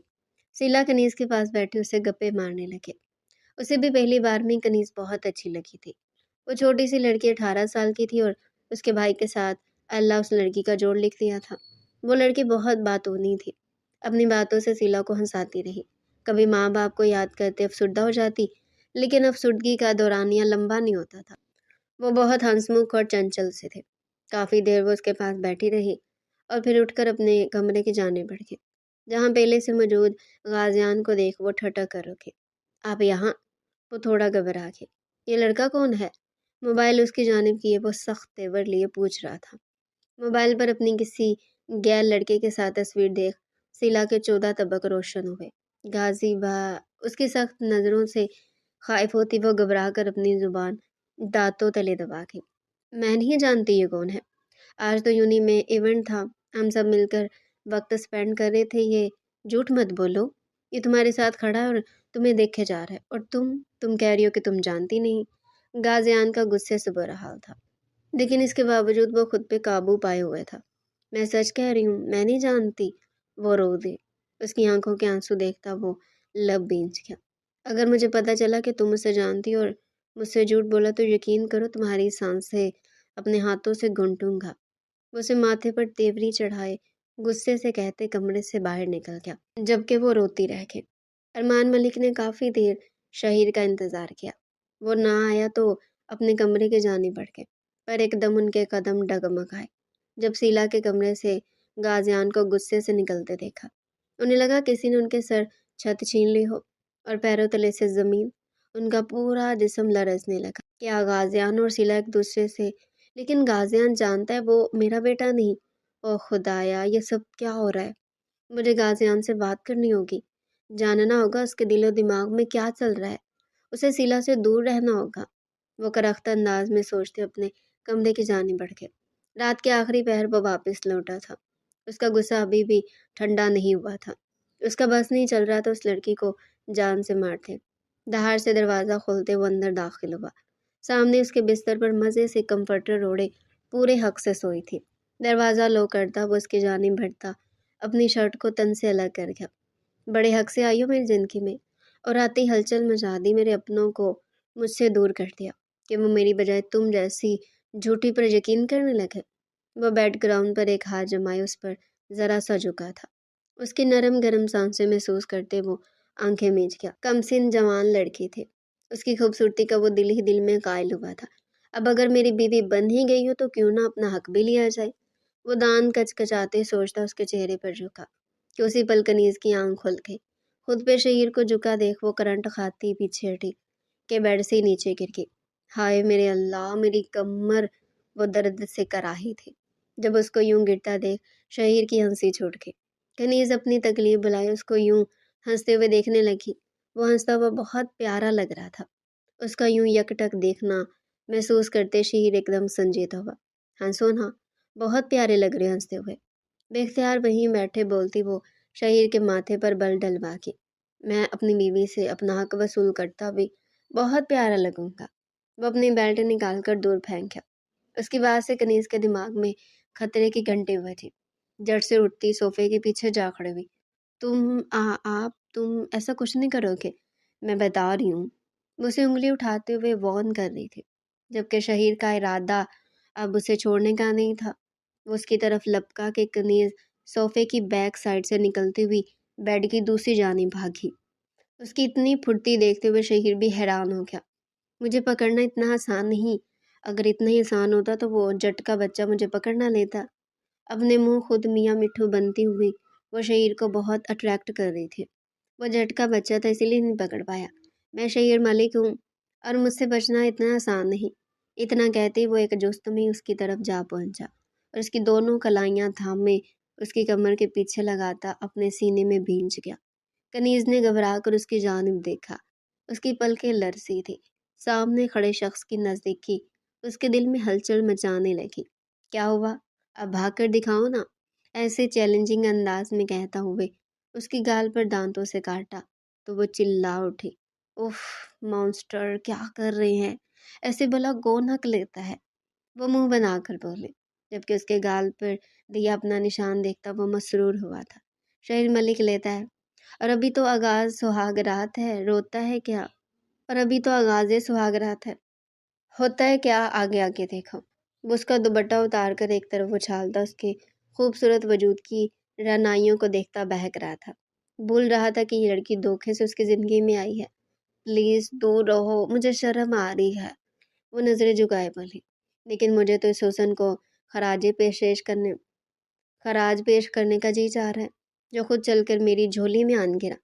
[SPEAKER 1] سلا کنیز کے پاس بیٹھے اسے گپے مارنے لگے۔ اسے بھی پہلی بار میں کنیز بہت اچھی لگی تھی۔ وہ چھوٹی سی لڑکی 18 سال کی تھی اور اس کے بھائی کے ساتھ اللہ اس لڑکی کا جوڑ لکھ دیا تھا۔ وہ لڑکی بہت باتونی تھی، اپنی باتوں سے سیلا کو ہنساتی رہی، کبھی ماں باپ کو یاد کرتے افسردہ ہو جاتی، لیکن افسردگی کا دورانیہ لمبا نہیں ہوتا تھا۔ وہ بہت ہنسمکھ اور چنچل سے تھے۔ کافی دیر وہ اس کے پاس بیٹھی رہی اور پھر اٹھ کر اپنے کمرے کی جانب بڑھ گئے، جہاں پہلے سے موجود غازیان کو دیکھ وہ ٹھٹک کر رکے۔ آپ یہاں؟ وہ تھوڑا گھبرا کے، یہ لڑکا کون ہے؟ موبائل اس کی جانب کیے وہ سخت تیور لیے پوچھ رہا تھا۔ موبائل پر اپنی کسی غیر لڑکے کے ساتھ تصویر دیکھ سیلا کے 14 طبق روشن ہوئے۔ غازی با اس کی سخت نظروں سے خائف ہوتی وہ گھبرا کر اپنی زبان دانتوں تلے دبا کے، میں نہیں جانتی یہ کون ہے۔ آج تو یونی میں ایونٹ تھا، ہم سب مل کر وقت سپینڈ کر رہے تھے، یہ جھوٹ مت بولو، یہ تمہارے ساتھ کھڑا ہے اور تمہیں دیکھے جا رہا ہے، اور تم کہہ رہی ہو کہ تم جانتی نہیں۔ غازیان کا غصے سے برا حال تھا، لیکن اس کے باوجود وہ خود پہ قابو پائے ہوئے تھا۔ میں سچ کہہ رہی ہوں، میں نہیں جانتی۔ وہ رو دے، اس کی آنکھوں کے آنسو دیکھتا وہ لب بھینچ گیا۔ اگر مجھے پتہ چلا کہ تم اسے جانتی اور مجھ سے جھوٹ بولا تو یقین کرو تمہاری سانسیں اپنے ہاتھوں سے گھونٹوں گا۔ وہ اسے ماتھے پر تیوری چڑھائے غصے سے کہتے کمرے سے باہر نکل گیا، جبکہ وہ روتی رہ گئی۔ ارمان ملک نے کافی دیر شہیر کا انتظار کیا، وہ نہ آیا تو اپنے کمرے کے جانب بڑھ گئے، پر ایک دم ان کے قدم ڈگمگائے جب سیلا کے کمرے سے غازیان کو غصے سے نکلتے دیکھا۔ انہیں لگا کسی نے ان کے سر چھت چھین لی ہو اور پیروں تلے سے زمین۔ ان کا پورا جسم لرزنے لگا۔ کیا غازیان اور سیلا ایک دوسرے سے؟ لیکن غازیان جانتا ہے وہ میرا بیٹا نہیں۔ او خدایا، یہ سب کیا ہو رہا ہے؟ مجھے غازیان سے بات کرنی ہوگی، جاننا ہوگا اس کے دل و دماغ میں کیا چل رہا ہے، اسے سیلا سے دور رہنا ہوگا۔ وہ کرختہ انداز میں سوچتے اپنے کمرے کی جانب بڑھ گئے۔ رات کے آخری پہر وہ واپس لوٹا تھا، اس کا غصہ ابھی بھی ٹھنڈا نہیں ہوا تھا۔ اس کا بس نہیں چل رہا تھا اس لڑکی کو جان سے مارتے۔ دہاڑ سے دروازہ کھولتے وہ اندر داخل ہوا۔ سامنے اس کے بستر پر مزے سے کمفرٹر اوڑھے پورے حق سے سوئی تھی۔ دروازہ لو کرتا وہ اس کی جانب بڑھتا، اپنی شرٹ کو تن سے الگ کر گیا۔ بڑے حق سے آئی ہو میری زندگی میں، اور آتی ہلچل مچا دی، میرے اپنوں کو مجھ سے دور کر دیا کہ وہ میری بجائے تم جیسی جھوٹی پر یقین کرنے لگے۔ وہ بیڈ گراؤنڈ پر ایک ہاتھ جمائے اس پر ذرا سا جھکا تھا، اس کی نرم گرم سانسیں محسوس کرتے وہ آنکھیں میچ گیا۔ کم سن جوان لڑکی تھی، اس کی خوبصورتی کا وہ دل ہی دل میں قائل ہوا تھا۔ اب اگر میری بیوی بن ہی گئی ہو تو کیوں نہ اپنا حق بھی لیا جائے۔ وہ دان کچکچاتے سوچتا اس کے چہرے پر جھکا کہ اسی پل کنیز کی آنکھ کھل گئی۔ خود پہ شہیر کو جھکا دیکھ وہ کرنٹ کھاتی پیچھے ہٹی کہ بیڈ سے نیچے گر گئی۔ ہائے میرے اللہ، میری کمر! وہ درد سے کراہی تھی جب اس کو یوں گرتا دیکھ شہیر کی ہنسی چھوٹ گئی۔ کنیز اپنی تکلیف بلائے اس کو یوں ہنستے ہوئے دیکھنے لگی۔ وہ ہنستا ہوا بہت پیارا لگ رہا تھا۔ اس کا یوں یک ٹک دیکھنا محسوس کرتے شہیر ایک دم سنجیدہ ہوا۔ ہنسو نا، بہت پیارے لگ رہے ہنستے ہوئے۔ بے اختیار وہیں بیٹھے بولتی وہ شہیر کے ماتھے پر بل ڈلوا کے، میں اپنی بیوی سے اپنا حق وصول کرتا بھی بہت پیارا لگوں گا۔ وہ اپنی بیلٹ نکال کر دور پھینک گیا۔ اس کی بات سے کنیز کے دماغ میں خطرے کی گھنٹی بجی۔ جٹ سے اٹھتی صوفے کے پیچھے جا کھڑی ہوئی۔ تم ایسا کچھ نہیں کرو گے، میں بتا رہی ہوں۔ وہ اسے انگلی اٹھاتے ہوئے وارن کر رہی تھی، جبکہ شہیر کا ارادہ اب اسے چھوڑنے کا نہیں تھا۔ وہ اس کی طرف لپکا کے کنیز صوفے کی بیک سائڈ سے نکلتی ہوئی بیڈ کی دوسری جانب بھاگی۔ اس کی اتنی پھرتی دیکھتے ہوئے شہیر بھی حیران ہو گیا۔ مجھے پکڑنا اتنا آسان نہیں، اگر اتنا ہی آسان ہوتا تو وہ جٹ کا بچہ مجھے پکڑ نہ لیتا۔ اپنے منہ خود میاں مٹھو بنتی ہوئی وہ شہیر کو بہت اٹریکٹ کر رہی تھی۔ وہ جٹ کا بچہ تھا اسی لیے نہیں پکڑ پایا۔ میں شہیر ملک ہوں اور مجھ سے بچنا اتنا آسان نہیں۔ اتنا کہتے وہ ایک جست میں اس کی طرف جا پہنچا اور اس کی دونوں کلائیاں تھامے اس کی کمر کے پیچھے لگاتا اپنے سینے میں بھینچ گیا۔ کنیز نے گھبرا کر اس کی جانب دیکھا۔ اس کی پلکیں لرزی تھی۔ سامنے کھڑے شخص کی نزدیکی اس کے دل میں ہلچل مچانے لگی۔ کیا ہوا؟ اب بھاگ کر دکھاؤ نا، ایسے چیلنجنگ انداز میں کہتا ہوئے اس کی گال پر دانتوں سے کاٹا تو وہ چلا اٹھی۔ اف، مانسٹر کیا کر رہے ہیں؟ ایسے بلا گون حق لیتا ہے؟ وہ منہ بنا کر بولے، جبکہ اس کے گال پر دیا اپنا نشان دیکھتا وہ مسرور ہوا تھا۔ شہر ملک لیتا ہے، اور ابھی تو آغاز سہاگ رات ہے، روتا ہے کیا؟ اور ابھی تو آغاز سہاگ رات ہے، ہوتا ہے کیا؟ آگے آگے دیکھو۔ وہ اس کا دوپٹہ اتار کر ایک طرف اچھالتا اس کے خوبصورت وجود کی رعنائیوں کو دیکھتا بہک رہا تھا۔ بھول رہا تھا کہ یہ لڑکی دھوکے سے اس کی زندگی میں آئی ہے۔ پلیز دور رہو، مجھے شرم آ رہی ہے، وہ نظریں جھکائے بولی۔ لیکن مجھے تو اس حسن کو خراج پیش کرنے کا جی چاہ رہا ہے، جو خود چل کر میری جھولی میں آن گرا۔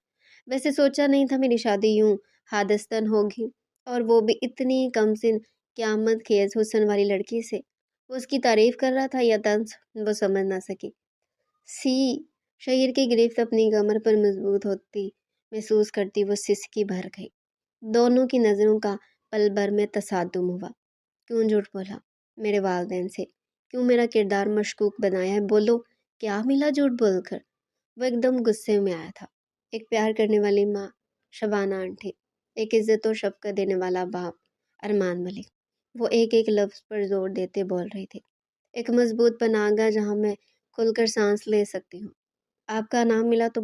[SPEAKER 1] ویسے سوچا نہیں تھا میری شادی یوں حادثتاً ہوگی، اور وہ بھی اتنی کم سن قیامت خیز حسن والی لڑکی سے۔ وہ اس کی تعریف کر رہا تھا یا طنز، وہ سمجھ نہ سکی۔ سی شہیر کی گرفت اپنی کمر پر مضبوط ہوتی محسوس کرتی وہ سسکی بھر گئی۔ دونوں کی نظروں کا پل بھر میں تصادم ہوا۔ کیوں جھوٹ بولا میرے والدین سے؟ کیوں میرا کردار مشکوک بنایا ہے؟ بولو، کیا ملا جھوٹ بول کر؟ وہ ایک دم غصے میں آیا تھا۔ ایک پیار کرنے والی ماں شبانہ آنٹی، ایک عزت و شفقت دینے والا باپ ارمان ملک، وہ ایک ایک لفظ پر زور دیتے بول رہی تھی۔ ایک مضبوط پناہ گاہ جہاں میں کھل کر سانس لے سکتی ہوں۔ آپ کا نام ملا تو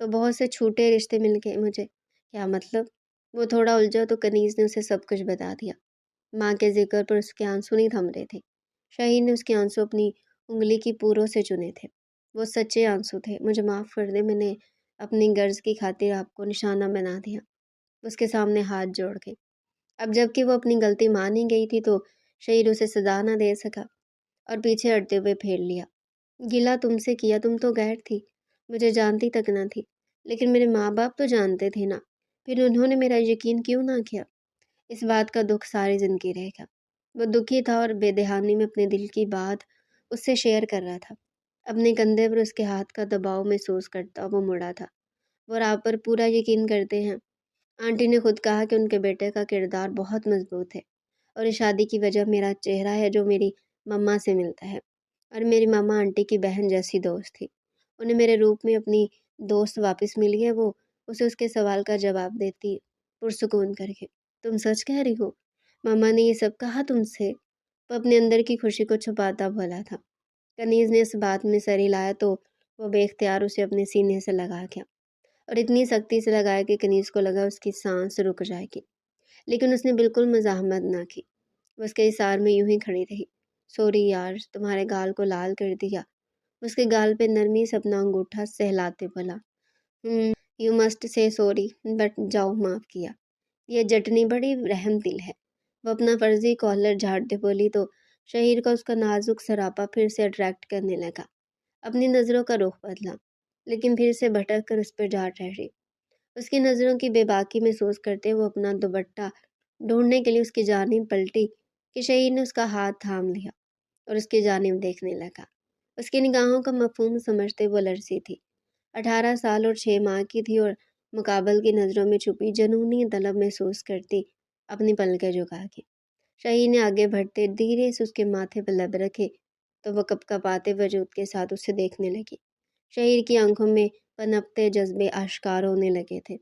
[SPEAKER 1] بہت سے چھوٹے رشتے مل کے مجھے، کیا مطلب؟ وہ تھوڑا الجھا تو کنیز نے اسے سب کچھ بتا دیا۔ ماں کے ذکر پر اس کے آنسو نہیں تھم رہے تھے۔ شاہین نے اس کے آنسو اپنی انگلی کی پوروں سے چنے تھے۔ وہ سچے آنسو تھے۔ مجھے معاف کر دے، میں نے اپنی غرض کی خاطر آپ کو نشانہ بنا دیا۔ اس کے سامنے ہاتھ جوڑ گئی۔ اب جب کہ وہ اپنی غلطی مان ہی گئی تھی تو شہیر اسے سزا نہ دے سکا اور پیچھے ہٹتے ہوئے پھیر لیا۔ گلہ تم سے کیا، تم تو غیر تھی، مجھے جانتی تک نہ تھی، لیکن میرے ماں باپ تو جانتے تھے نا، پھر انہوں نے میرا یقین کیوں نہ کیا؟ اس بات کا دکھ ساری زندگی رہے گا۔ وہ دکھی تھا اور بے دہانی میں اپنے دل کی بات اس سے شیئر کر رہا تھا۔ اپنے کندھے پر اس کے ہاتھ کا دباؤ محسوس کرتا وہ مڑا تھا۔ وہ آپ پر پورا یقین کرتے ہیں؟ آنٹی نے خود کہا کہ ان کے بیٹے کا کردار بہت مضبوط ہے، اور اس شادی کی وجہ میرا چہرہ ہے جو میری مما سے ملتا ہے، اور میری ماما آنٹی کی بہن جیسی دوست تھی۔ انہیں میرے روپ میں اپنی دوست واپس ملی ہے۔ وہ اسے اس کے سوال کا جواب دیتی پرسکون کر کے، تم سچ کہہ رہی ہو؟ ماما نے یہ سب کہا تم سے؟ وہ اپنے اندر کی خوشی کو چھپاتا بولا تھا۔ کنیز نے اس بات میں سر ہلایا تو وہ بے اختیار اسے اپنے سینے سے لگا گیا، اور اتنی سختی سے لگایا کہ کنیز کو لگا اس کی سانس رک جائے گی، لیکن اس نے بالکل مزاحمت نہ کی۔ وہ اس کے اثار میں یوں ہی کھڑی رہی۔ سوری یار، تمہارے گال کو لال کر دیا۔ اس کے گال پہ نرمی سے اپنا انگوٹھا سہلاتے بولا، یو مسٹ سے سوری بٹ، جاؤ، معاف کیا۔ یہ جٹنی بڑی رحم دل ہے۔ وہ اپنا فرضی کالر جھاڑتے بولی تو شہیر کا اس کا نازک سراپا پھر سے اٹریکٹ کرنے لگا۔ اپنی نظروں کا رخ بدلا، لیکن پھر سے بھٹک کر اس پر جا ٹھہری۔ اس کی نظروں کی بے باکی محسوس کرتے وہ اپنا دوپٹہ ڈھونڈنے کے لیے اس کی جانب پلٹی کہ شہیر نے اس کا ہاتھ تھام لیا اور اس کی جانب دیکھنے لگا۔ اس کی نگاہوں کا مفہوم سمجھتے وہ لرزی تھی۔ 18 سال اور 6 ماہ کی تھی اور مقابل کی نظروں میں چھپی جنونی طلب محسوس کرتی اپنی پلکیں جھکا کے شہیر نے آگے بڑھتے دھیرے سے اس کے ماتھے پر لب رکھے تو وہ کپ کپاتے وجود کے ساتھ اسے دیکھنے لگی۔ شہیر کی آنکھوں میں پنپتے جذبے آشکار ہونے لگے تھے۔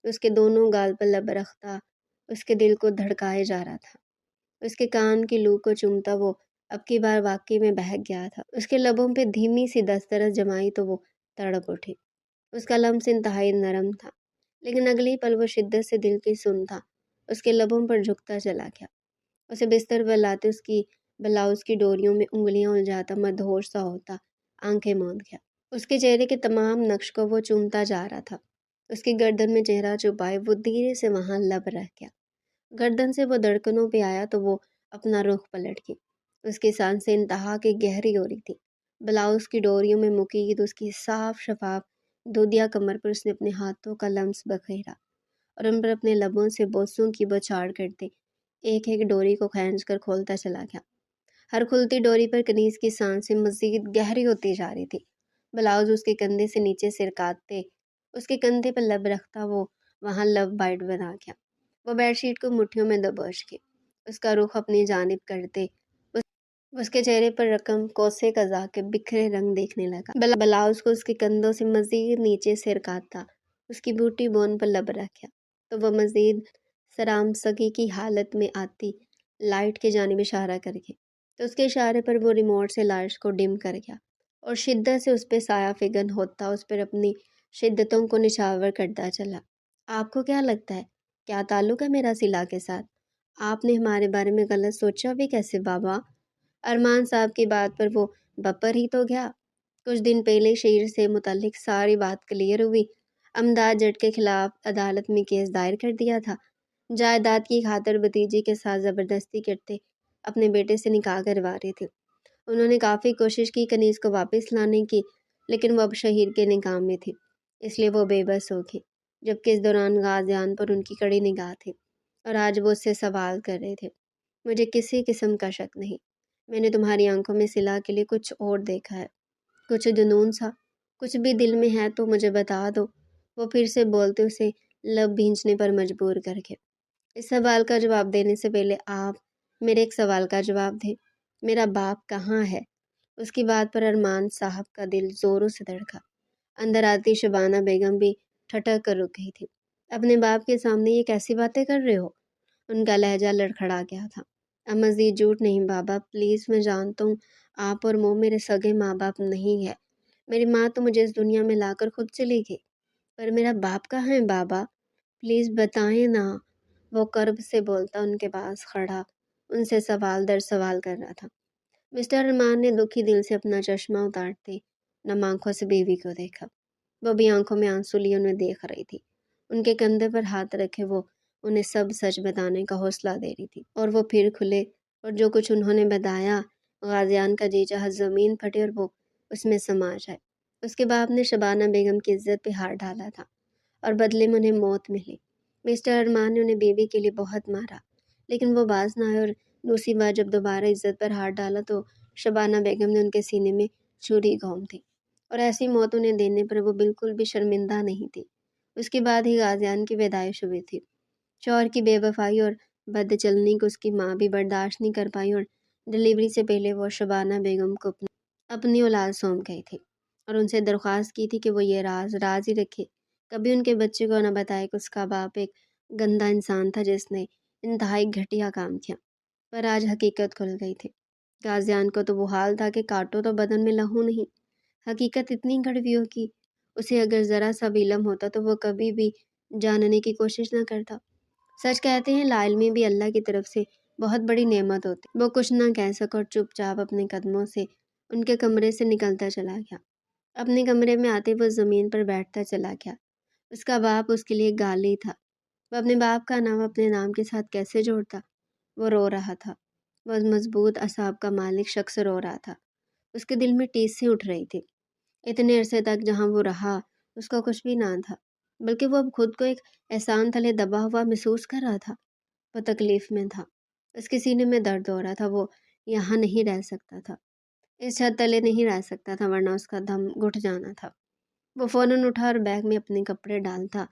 [SPEAKER 1] اس کے دونوں گال پر لب رکھتا اس کے دل کو دھڑکائے جا رہا تھا۔ اس کے کان کی لو کو چومتا وہ اب کی بار واقعی میں بہک گیا تھا۔ اس کے لبوں پہ دھیمی سی دسترس جمائی تو وہ تڑپ اٹھی۔ اس کا لمس انتہائی نرم تھا، لیکن اگلی پل وہ شدت سے دل کی سن تھا اس کے لبوں پر جھکتا چلا گیا۔ اسے بستر پر لاتے اس کی بلاؤز کی ڈوریوں میں انگلیاں الجھاتا مدہوش سا ہوتا آنکھیں موند گیا۔ اس کے چہرے کے تمام نقش کو وہ چومتا جا رہا تھا۔ اس کی گردن میں چہرہ چھپائے وہ دھیرے سے وہاں لب رہ گیا۔ گردن سے وہ دھڑکنوں پہ آیا تو وہ اپنا رخ پلٹ گئی۔ اس کی سانسیں انتہا کی گہری ہو رہی تھی۔ بلاؤز کی ڈوریوں میں مقید اس کی صاف شفاف دودیا کمر پر اس نے اپنے ہاتھوں کا لمس بکھیرا اور ان پر اپنے لبوں سے بوسوں کی بوچھاڑ کرتے ایک ایک ڈوری کو کھینچ کر کھولتا چلا گیا۔ ہر کھلتی ڈوری پر کنیز کی سانسیں مزید گہری ہوتی جا رہی تھی۔ بلاؤز اس کے کندھے سے نیچے سرکاتے اس کے کندھے پر لب رکھتا وہ وہاں لو بائٹ بنا گیا۔ وہ بیڈ شیٹ کو مٹھیوں میں دبوچ کے اس کا رخ اپنی جانب کرتے اس کے چہرے پر رقم کوسے قضا کے بکھرے رنگ دیکھنے لگا۔ بلاؤز کو اس کے کندھوں سے مزید نیچے سرکاتا اس کی بوٹی بون پر لب رکھا تو وہ مزید سرامسگی کی حالت میں آتی لائٹ کی جانب اشارہ کر کے تو اس کے اشارے پر وہ ریموٹ سے لائٹس کو ڈم کر گیا اور شدت سے اس پہ سایہ فگن ہوتا اس پر اپنی شدتوں کو نچھاور کرتا چلا۔ آپ کو کیا لگتا ہے کیا تعلق ہے میرا سلا کے ساتھ؟ آپ نے ہمارے بارے میں غلط سوچا بھی کیسے بابا؟ ارمان صاحب کی بات پر وہ بپر ہی تو گیا۔ کچھ دن پہلے شیر سے متعلق ساری بات کلیئر ہوئی۔ امداد جٹ کے خلاف عدالت میں کیس دائر کر دیا تھا۔ جائیداد کی خاطر بھتیجی کے ساتھ زبردستی کرتے اپنے بیٹے سے نکاح کروا رہے تھے۔ انہوں نے کافی کوشش کی کنیز کو واپس لانے کی، لیکن وہ اب شہیر کے نکاح میں تھی، اس لیے وہ بے بس ہو گئی، جبکہ اس دوران غازیان پر ان کی کڑی نگاہ تھی اور آج وہ اس سے سوال کر رہے تھے۔ مجھے کسی قسم کا شک نہیں، میں نے تمہاری آنکھوں میں صلہ کے لیے کچھ اور دیکھا ہے، کچھ جنون سا، کچھ بھی دل میں ہے تو مجھے بتا دو۔ وہ پھر سے بولتے اسے لب بھینچنے پر مجبور کر کے۔ اس سوال کا جواب دینے سے پہلے آپ میرے ایک سوال کا جواب دیں، میرا باپ کہاں ہے؟ اس کی بات پر ارمان صاحب کا دل زوروں سے دھڑکا۔ اندر آتی شبانہ بیگم بھی ٹھٹک کر رک گئی تھی۔ اپنے باپ کے سامنے یہ کیسی باتیں کر رہے ہو؟ ان کا لہجہ لڑکھڑا گیا تھا۔ اب مزید جھوٹ نہیں بابا، پلیز، میں جانتا ہوں آپ اور مو میرے سگے ماں باپ نہیں ہے، میری ماں تو مجھے اس دنیا میں لا کر خود چلی گئی، پر میرا باپ کہاں ہے بابا؟ پلیز بتائیں نا۔ وہ کرب سے بولتا ان کے پاس کھڑا ان سے سوال در سوال کر رہا تھا۔ مسٹر ارمان نے دکھی دل سے اپنا چشمہ اتارتے نم آنکھوں سے بیوی کو دیکھا۔ وہ بھی آنکھوں میں آنسو لیے انہیں دیکھ رہی تھی۔ ان کے کندھے پر ہاتھ رکھے وہ انہیں سب سچ بتانے کا حوصلہ دے رہی تھی، اور وہ پھر کھلے اور جو کچھ انہوں نے بتایا غازیان کا جی چاہت زمین پھٹے اور وہ اس میں سما جائے۔ اس کے باپ نے شبانہ بیگم کی عزت پہ ہاتھ ڈالا تھا اور بدلے میں انہیں موت ملی۔ مسٹر ارمان نے انہیں بیوی کے لیے بہت مارا، لیکن وہ باز نہ آئے، اور دوسری بار جب دوبارہ عزت پر ہاتھ ڈالا تو شبانہ بیگم نے ان کے سینے میں چھری گھونم دی، اور ایسی موت انہیں دینے پر وہ بالکل بھی شرمندہ نہیں تھی۔ اس کے بعد ہی غازیان کی پیدائش ہوئی تھی۔ شوہر کی بے وفائی اور بد چلنی کو اس کی ماں بھی برداشت نہیں کر پائی، اور ڈلیوری سے پہلے وہ شبانہ بیگم کو اپنی اولاد سونپ گئی تھی اور ان سے درخواست کی تھی کہ وہ یہ راز ہی رکھے، کبھی ان کے بچے کو نہ بتائے کہ اس کا باپ ایک گندا انسان تھا جس نے انتہائی گھٹیا کام کیا۔ پر آج حقیقت کھل گئی تھی۔ غازیان کو تو وہ حال تھا کہ کاٹو تو بدن میں لہو نہیں۔ حقیقت اتنی کڑوی ہو کہ اسے اگر ذرا سا بھی علم ہوتا تو وہ کبھی بھی جاننے کی کوشش نہ کرتا۔ سچ کہتے ہیں لا علمی بھی اللہ کی طرف سے بہت بڑی نعمت ہوتی۔ وہ کچھ نہ کہہ سکا اور چپ چاپ اپنے قدموں سے ان کے کمرے سے نکلتا چلا گیا۔ اپنے کمرے میں آتے وہ زمین پر بیٹھتا چلا گیا۔ اس کا باپ اس کے لیے گالی تھا۔ وہ اپنے باپ کا نام اپنے نام کے ساتھ کیسے جوڑتا؟ وہ رو رہا تھا۔ وہ مضبوط اعصاب کا مالک شخص رو رہا تھا۔ اس کے دل میں ٹیسیں اٹھ رہی تھی۔ اتنے عرصے تک جہاں وہ رہا اس کا کچھ بھی نہ تھا، بلکہ وہ اب خود کو ایک احسان تلے دبا ہوا محسوس کر رہا تھا۔ وہ تکلیف میں تھا، اس کے سینے میں درد ہو رہا تھا۔ وہ یہاں نہیں رہ سکتا تھا، اس چھت تلے نہیں رہ سکتا تھا، ورنہ اس کا دم گھٹ جانا تھا۔ وہ فوراً اٹھا اور بیگ میں اپنے کپڑے ڈالتا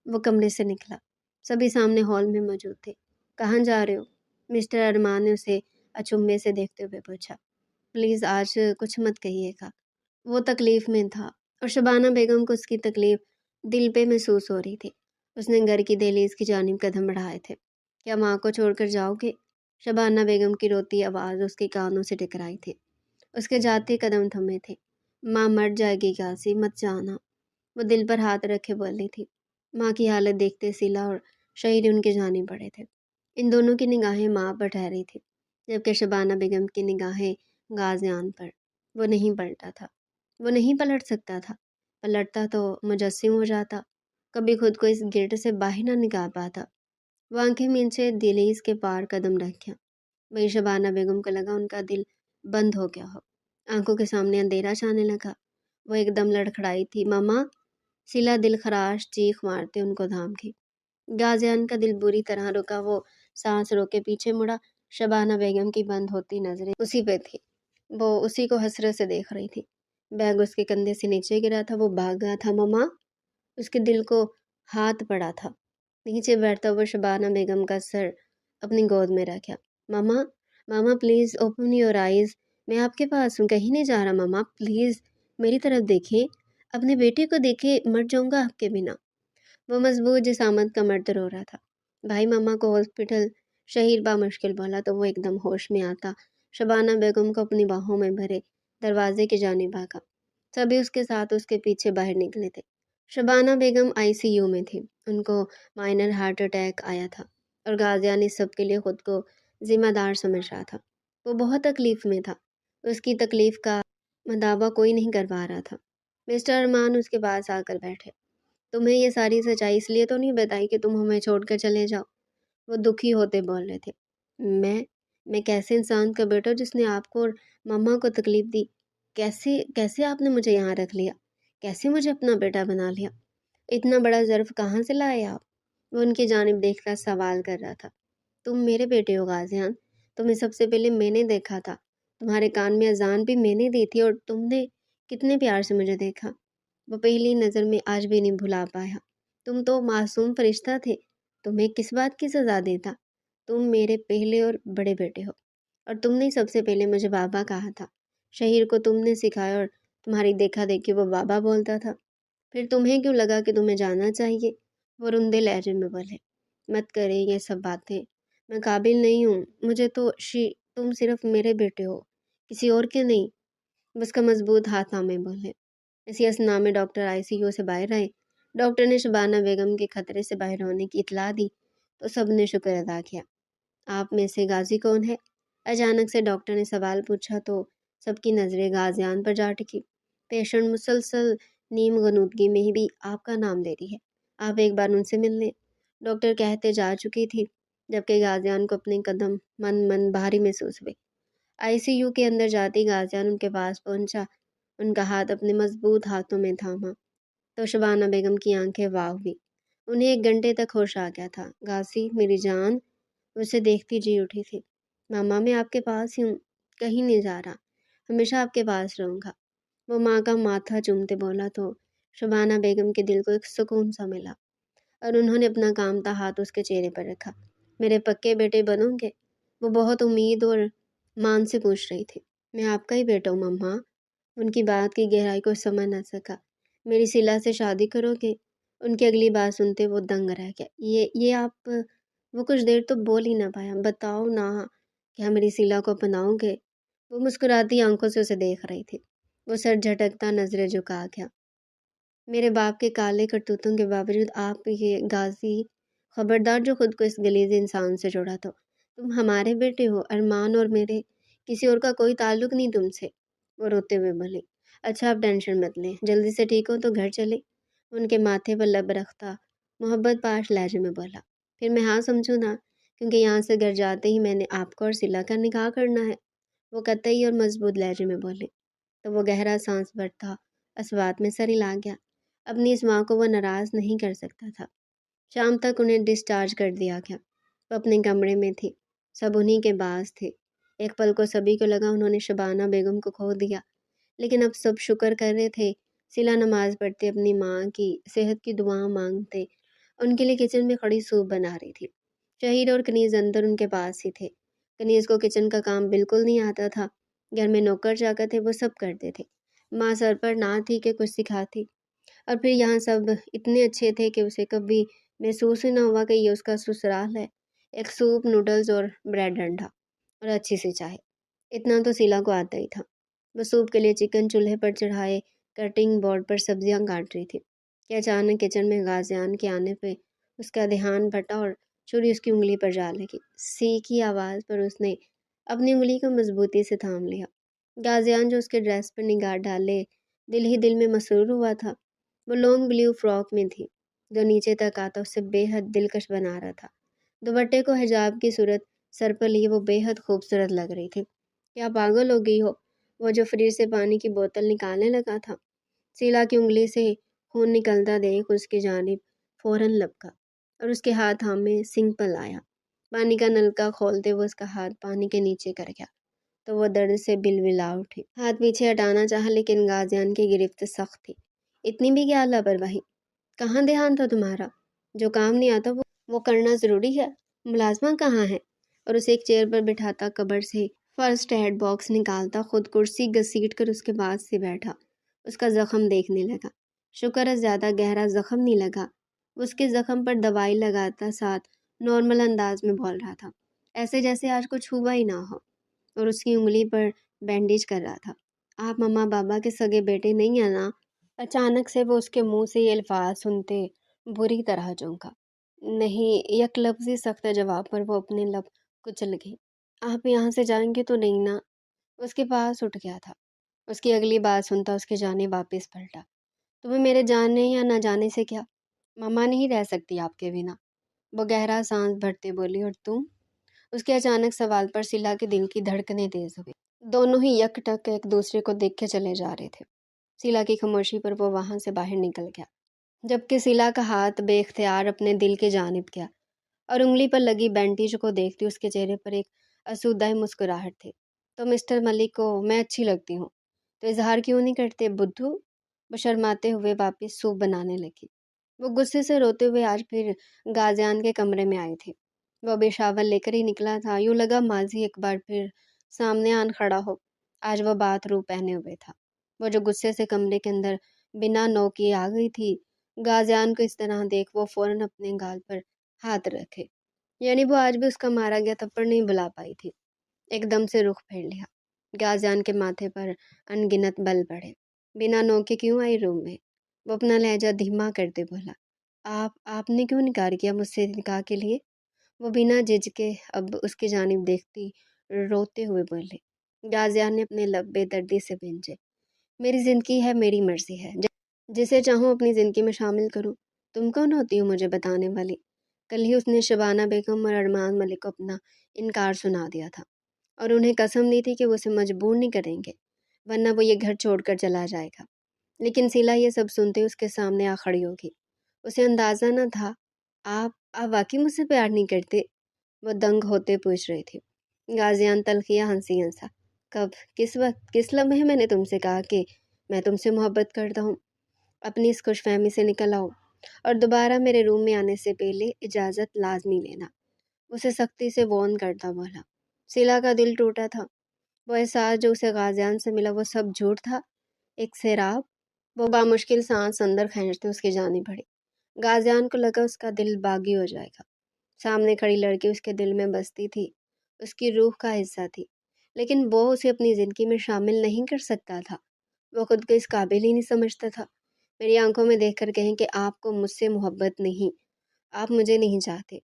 [SPEAKER 1] وہ کمرے سے نکلا۔ سبھی سامنے ہال میں موجود تھے۔ کہاں جا رہے ہو؟ مسٹر ارمان نے اسے اچنبھے سے دیکھتے ہوئے پوچھا۔ پلیز آج کچھ مت کہیے گا۔ وہ تکلیف میں تھا اور شبانہ بیگم کو اس کی تکلیف دل پہ محسوس ہو رہی تھی۔ اس نے گھر کی دہلیز کی جانب قدم بڑھائے تھے۔ کیا ماں کو چھوڑ کر جاؤ گے؟ شبانہ بیگم کی روتی آواز اس کے کانوں سے ٹکرائی تھی۔ اس کے جاتے قدم تھمے تھے۔ ماں مر جائے گی غازی، مت جانا۔ وہ دل پر ہاتھ رکھے بولی تھی۔ ماں کی حالت دیکھتے سیلا اور شہیر ان کے جانے پڑے تھے۔ ان دونوں کی نگاہیں ماں پر ٹھہری تھی، جبکہ شبانہ بیگم کی نگاہیں غازیان پر۔ وہ نہیں پلٹا تھا، وہ نہیں پلٹ سکتا تھا۔ پلٹتا تو مجسم ہو جاتا، کبھی خود کو اس گرد سے باہر نہ نکال پاتا۔ وہ آنکھیں مینچے دہلیز کے پار قدم رکھا۔ وہی شبانہ بیگم کو لگا ان کا دل بند ہو گیا ہو، آنکھوں کے سامنے اندھیرا چھانے لگا۔ وہ ایک دم لڑکھڑائی تھی۔ ماما! سیلا دل خراش چیخ مارتے ان کو دھام گئی۔ غازیان کا دل بری طرح رکا۔ وہ سانس روک کے پیچھے مڑا۔ شبانہ بیگم کی بند ہوتی نظریں اسی پہ تھی۔ وہ اسی کو حسرت سے دیکھ رہی تھی۔ بیگ اس کے کندھے سے نیچے گرا تھا، وہ بھاگا تھا۔ مما! اس کے دل کو ہاتھ پڑا تھا۔ نیچے بیٹھتا ہوا شبانہ بیگم کا سر اپنی گود میں رکھا۔ ماما، ماما پلیز اوپن یور آئیز، میں آپ کے پاس ہوں، کہیں نہیں جا رہا ماما، پلیز میری طرف دیکھیں، اپنے بیٹے کو دیکھیں، مر جاؤں گا آپ کے بنا۔ وہ مضبوط جسامت کا مرد رو رہا تھا۔ بھائی ماما کو ہاسپٹل، شہیر بامشکل بولا تو وہ ایک دم ہوش میں آتا شبانہ بیگم کو اپنی باہوں میں بھرے دروازے کی جانب بھاگا۔ سبھی اس کے ساتھ اس کے پیچھے باہر نکلے تھے۔ شبانہ بیگم ICU میں تھی، ان کو مائنر ہارٹ اٹیک آیا تھا اور غازیان اس سب کے لیے خود کو ذمہ دار سمجھ رہا تھا۔ وہ بہت تکلیف میں تھا، اس کی تکلیف کا مداوع کوئی نہیں کروا رہا تھا۔ مسٹر ارمان اس کے پاس آ کر بیٹھے۔ تمہیں یہ ساری سچائی اس لیے تو نہیں بتائی کہ تم ہمیں چھوڑ کر چلے جاؤ؟ وہ دکھی ہوتے بول رہے تھے۔ میں کیسے انسان کا بیٹا جس نے آپ کو اور مما کو تکلیف دی؟ کیسے آپ نے مجھے یہاں رکھ لیا؟ کیسے مجھے اپنا بیٹا بنا لیا؟ اتنا بڑا ظرف کہاں سے لائے آپ؟ وہ ان کی جانب دیکھ کر سوال کر رہا تھا۔ تم میرے بیٹے ہو غازیان، تمہیں سب سے پہلے میں نے دیکھا تھا، تمہارے کان میں اذان بھی میں نے دی تھی اور تم نے کتنے پیار سے مجھے دیکھا۔ وہ پہلی نظر میں آج بھی نہیں بھلا پایا۔ تم تو معصوم فرشتہ تھے، تمہیں کس بات کی سزا دیتا؟ تم میرے پہلے اور بڑے بیٹے ہو، اور تم نے سب سے پہلے مجھے بابا کہا تھا۔ شہیر کو تم نے سکھایا اور تمہاری دیکھا دیکھی وہ بابا بولتا تھا۔ پھر تمہیں کیوں لگا کہ تمہیں جانا چاہیے؟ وہ رندے لہجے میں بولے۔ مت کرے یہ سب باتیں، میں قابل نہیں ہوں، مجھے تو تم صرف میرے بیٹے ہو، کسی اور کے نہیں۔ بس کا مضبوط ہاتھ میں بولے۔ اسی اثنا میں ڈاکٹر ICU سے باہر آئے۔ ڈاکٹر نے شبانہ بیگم کے خطرے سے باہر ہونے کی اطلاع دی تو سب نے شکر ادا کیا۔ آپ میں سے غازی کون ہے؟ اچانک سے ڈاکٹر نے سوال پوچھا تو سب کی نظریں غازیان پر جا ٹکی۔ پیشنٹ مسلسل نیم غنودگی میں ہی بھی آپ کا نام لے رہی ہے، آپ ایک بار ان سے مل لیں، ڈاکٹر کہتے جا چکی تھی، جبکہ غازیان کو اپنے قدم من بھاری محسوس ہوئے۔ ICU کے اندر جاتی غازیان ان کے پاس پہنچا، ان کا ہاتھ اپنے مضبوط ہاتھوں میں تھاما تو شبانہ بیگم کی آنکھیں واہ ہوئی۔ انہیں 1 گھنٹے تک ہوش آ گیا تھا۔ غازی میری جان، اسے دیکھتی جی اٹھی تھی۔ ماما میں آپ کے پاس ہی ہوں، کہیں نہیں جا رہا، ہمیشہ آپ کے پاس رہوں گا۔ وہ ماں کا ماتھا چومتے بولا تو شبانہ بیگم کے دل کو ایک سکون سا ملا اور انہوں نے اپنا کامتا ہاتھ اس کے چہرے پر رکھا۔ میرے پکے بیٹے بنو گے؟ وہ بہت امید اور مان سے پوچھ رہی تھی۔ میں آپ کا ہی بیٹا ہوں مما۔ ان کی بات کی گہرائی کو سمجھ نہ سکا۔ میری سلا سے شادی کرو گے؟ ان کی اگلی بات سنتے وہ دنگ رہ گیا۔ یہ آپ، وہ کچھ دیر تو بول ہی نہ پایا۔ بتاؤ نا، کیا میری سلا کو اپناؤ گے؟ وہ مسکراتی آنکھوں سے اسے دیکھ رہی تھی۔ وہ سر جھٹکتا نظریں جھکا گیا۔ میرے باپ کے کالے کرتوتوں کے باوجود آپ یہ غازی، خبردار جو خود کو اس غلیظ انسان سے جوڑا تو تم ہمارے بیٹے ہو، ارمان اور میرے، کسی اور کا کوئی تعلق نہیں تم سے۔ وہ روتے ہوئے بولی۔ اچھا آپ ٹینشن مت لیں، جلدی سے ٹھیک ہو تو گھر چلے۔ ان کے ماتھے پر لب رکھتا محبت پاش لہجے میں بولا۔ پھر میں ہاں سمجھوں نا، کیونکہ یہاں سے گھر جاتے ہی میں نے آپ کو اور سلا کا نکاح کرنا ہے۔ وہ قطعی اور مضبوط لہجے میں بولے تو وہ گہرا سانس بھرتا اس بات میں سر ہلا گیا۔ اپنی اس ماں کو وہ ناراض نہیں کر سکتا تھا۔ شام تک انہیں ڈسچارج کر دیا گیا۔ وہ اپنے کمرے میں تھی، سب انہی کے باز تھے۔ ایک پل کو سبھی کو لگا انہوں نے شبانہ بیگم کو کھو دیا، لیکن اب سب شکر کر رہے تھے۔ سلا نماز پڑھتے، اپنی ماں کی صحت کی دعا مانگتے، ان کے لیے کچن میں کھڑی سوپ بنا رہی تھی۔ شہیر اور کنیز اندر ان کے پاس ہی تھے۔ کنیز کو کچن کا کام بالکل نہیں آتا تھا، گھر میں نوکر چاکر تھے، وہ سب کرتے تھے۔ ماں سر پر نہ تھی کہ کچھ سکھاتی، اور پھر یہاں سب اتنے اچھے تھے کہ اسے کبھی محسوس ہی نہ ہوا کہ یہ اس کا سسرال ہے۔ ایک سوپ، نوڈلز اور بریڈ انڈا اور اچھی سی چائے، اتنا تو سیلا کو آتا ہی تھا۔ وہ سوپ کے لیے چکن چولہے پر چڑھائے کٹنگ بورڈ پر سبزیاں کاٹ رہی تھی کہ اچانک کچن میں غازیان کے آنے پہ اس کا دھیان بھٹا اور چھری اس کی انگلی پر جا لگی۔ سی کی آواز پر اس نے اپنی انگلی کو مضبوطی سے تھام لیا۔ غازیان جو اس کے ڈریس پر نگاہ ڈالے دل ہی دل میں مسرور ہوا تھا۔ وہ لانگ بلیو فراک میں تھی جو نیچے تک آتا اسے بے حد دلکش بنا رہا تھا۔ دوپٹے کو حجاب کی صورت سر پر لیے وہ بے حد خوبصورت لگ رہی تھی۔ کیا پاگل ہو گئی ہو؟ وہ جو فریج سے پانی کی بوتل نکالنے لگا تھا، سیلا کی انگلی سے خون نکلتا دیکھ اس کی جانب فوراً لپکا اور اس کے ہاتھ میں سنک پر لایا۔ پانی کا نلکا کھولتے وہ اس کا ہاتھ پانی کے نیچے کر گیا تو وہ درد سے بلبلا اٹھی، ہاتھ پیچھے ہٹانا چاہا لیکن غازیان کی گرفت سخت تھی۔ اتنی بھی کیا لاپرواہی؟ کہاں دھیان تھا تمہارا؟ جو کام نہیں آتا وہ کرنا ضروری ہے؟ ملازمہ کہاں ہے؟ اور اسے ایک چیئر پر بٹھاتا قبر سے فرسٹ ایڈ باکس نکالتا، خود کرسی گھسیٹ کر اس کے پاس سے بیٹھا، اس کا زخم دیکھنے لگا۔ شکر ہے زیادہ گہرا زخم نہیں لگا۔ اس کے زخم پر دوائی لگاتا، ساتھ نارمل انداز میں بول رہا تھا، ایسے جیسے آج کچھ ہوا ہی نہ ہو، اور اس کی انگلی پر بینڈیج کر رہا تھا۔ آپ مما بابا کے سگے بیٹے نہیں ہیں نا؟ اچانک سے وہ اس کے منہ سے یہ الفاظ سنتے بری طرح چونکا۔ نہیں، یک لفظی سخت جواب پر وہ اپنے لب کچل گئی۔ آپ یہاں سے جائیں گے تو نہیں نا؟ اس کے پاس اٹھ گیا تھا۔ اس کی اگلی بات سنتا اس کی جانب واپس پلٹا۔ تمہیں میرے جاننے یا نہ جانے سے کیا؟ مما نہیں رہ سکتی آپ کے بنا، وہ گہرا سانس بھرتے بولی۔ اور تم؟ اس کے اچانک سوال پر سلا کے دل کی دھڑکنیں تیز ہوئی۔ دونوں ہی یک ٹک ایک دوسرے کو دیکھ کے چلے جا رہے تھے۔ سلا کی خاموشی پر وہ وہاں سے باہر نکل گیا، جبکہ سلا کا ہاتھ بے اختیار اپنے دل کی جانب گیا، اور انگلی پر لگی بینڈیج کو دیکھتی اس کے چہرے پر ایک اسودہ مسکراہٹ تھی۔ تو مسٹر ملک کو میں اچھی لگتی ہوں تو اظہار کیوں نہیں کرتے بدھو؟ وہ شرماتے ہوئے واپس سوپ بنانے لگی۔ وہ غصے سے روتے ہوئے آج پھر غازیان کے کمرے میں آئی تھی۔ وہ بے شاور لے کر ہی نکلا تھا، یوں لگا ماضی ایک بار پھر سامنے آن کھڑا ہو۔ آج وہ بات رو پہنے ہوئے تھا۔ وہ جو غصے سے کمرے کے اندر بنا نوک کیے آ گئی تھی، غازیان کو اس طرح دیکھ وہ فوراً اپنے گال پر ہاتھ رکھے، یعنی وہ آج بھی اس کا مارا گیا تھپڑ نہیں بلا پائی تھی۔ ایک دم سے رخ پھیر لیا۔ غازیان کے ماتھے پر انگنت بل پڑے۔ بنا نوکے کیوں آئی روم میں؟ وہ اپنا لہجہ دھیما کرتے بولا۔ آپ نے کیوں انکار کیا مجھ سے نکاح کے لیے؟ وہ بنا جھجکے اب اس کی جانب دیکھتی روتے ہوئے بولے۔ غازیان نے اپنے لب بے دردی سے بھینجے۔ میری زندگی ہے، میری مرضی ہے، جسے چاہوں اپنی زندگی میں شامل کروں۔ تم کون ہوتی ہو مجھے بتانے والی؟ کل ہی اس نے شبانہ بیگم اور ارمان ملک کو اپنا انکار سنا دیا تھا، اور انہیں قسم دی تھی کہ وہ اسے مجبور نہیں کریں گے، ورنہ وہ یہ گھر چھوڑ کر چلا جائے گا۔ لیکن سیلا یہ سب سنتے اس کے سامنے آ کھڑی ہوگی۔ اسے اندازہ نہ تھا۔ آپ واقعی مجھ سے پیار نہیں کرتے؟ وہ دنگ ہوتے پوچھ رہی تھی۔ غازیان تلخیہ ہنسی ہنسا۔ کب؟ کس وقت؟ کس لمحے میں نے تم سے کہا کہ میں تم سے محبت کرتا ہوں؟ اپنی اس خوش فہمی سے نکل آؤ، اور دوبارہ میرے روم میں آنے سے پہلے اجازت لازمی لینا، اسے سختی سے وارن کرتا بولا۔ سیلا کا دل ٹوٹا تھا۔ وہ احساس جو اسے غازیان سے ملا وہ سب جھوٹ تھا، ایک سیراب۔ وہ بامشکل سانس اندر کھینچتے اس کی جانب بڑھی۔ غازیان کو لگا اس کا دل باغی ہو جائے گا۔ سامنے کھڑی لڑکی اس کے دل میں بستی تھی، اس کی روح کا حصہ تھی، لیکن وہ اسے اپنی زندگی میں شامل نہیں کر سکتا تھا۔ وہ خود کو اس قابل ہی نہیں سمجھتا تھا۔ میری آنکھوں میں دیکھ کر کہیں کہ آپ کو مجھ سے محبت نہیں، آپ مجھے نہیں چاہتے۔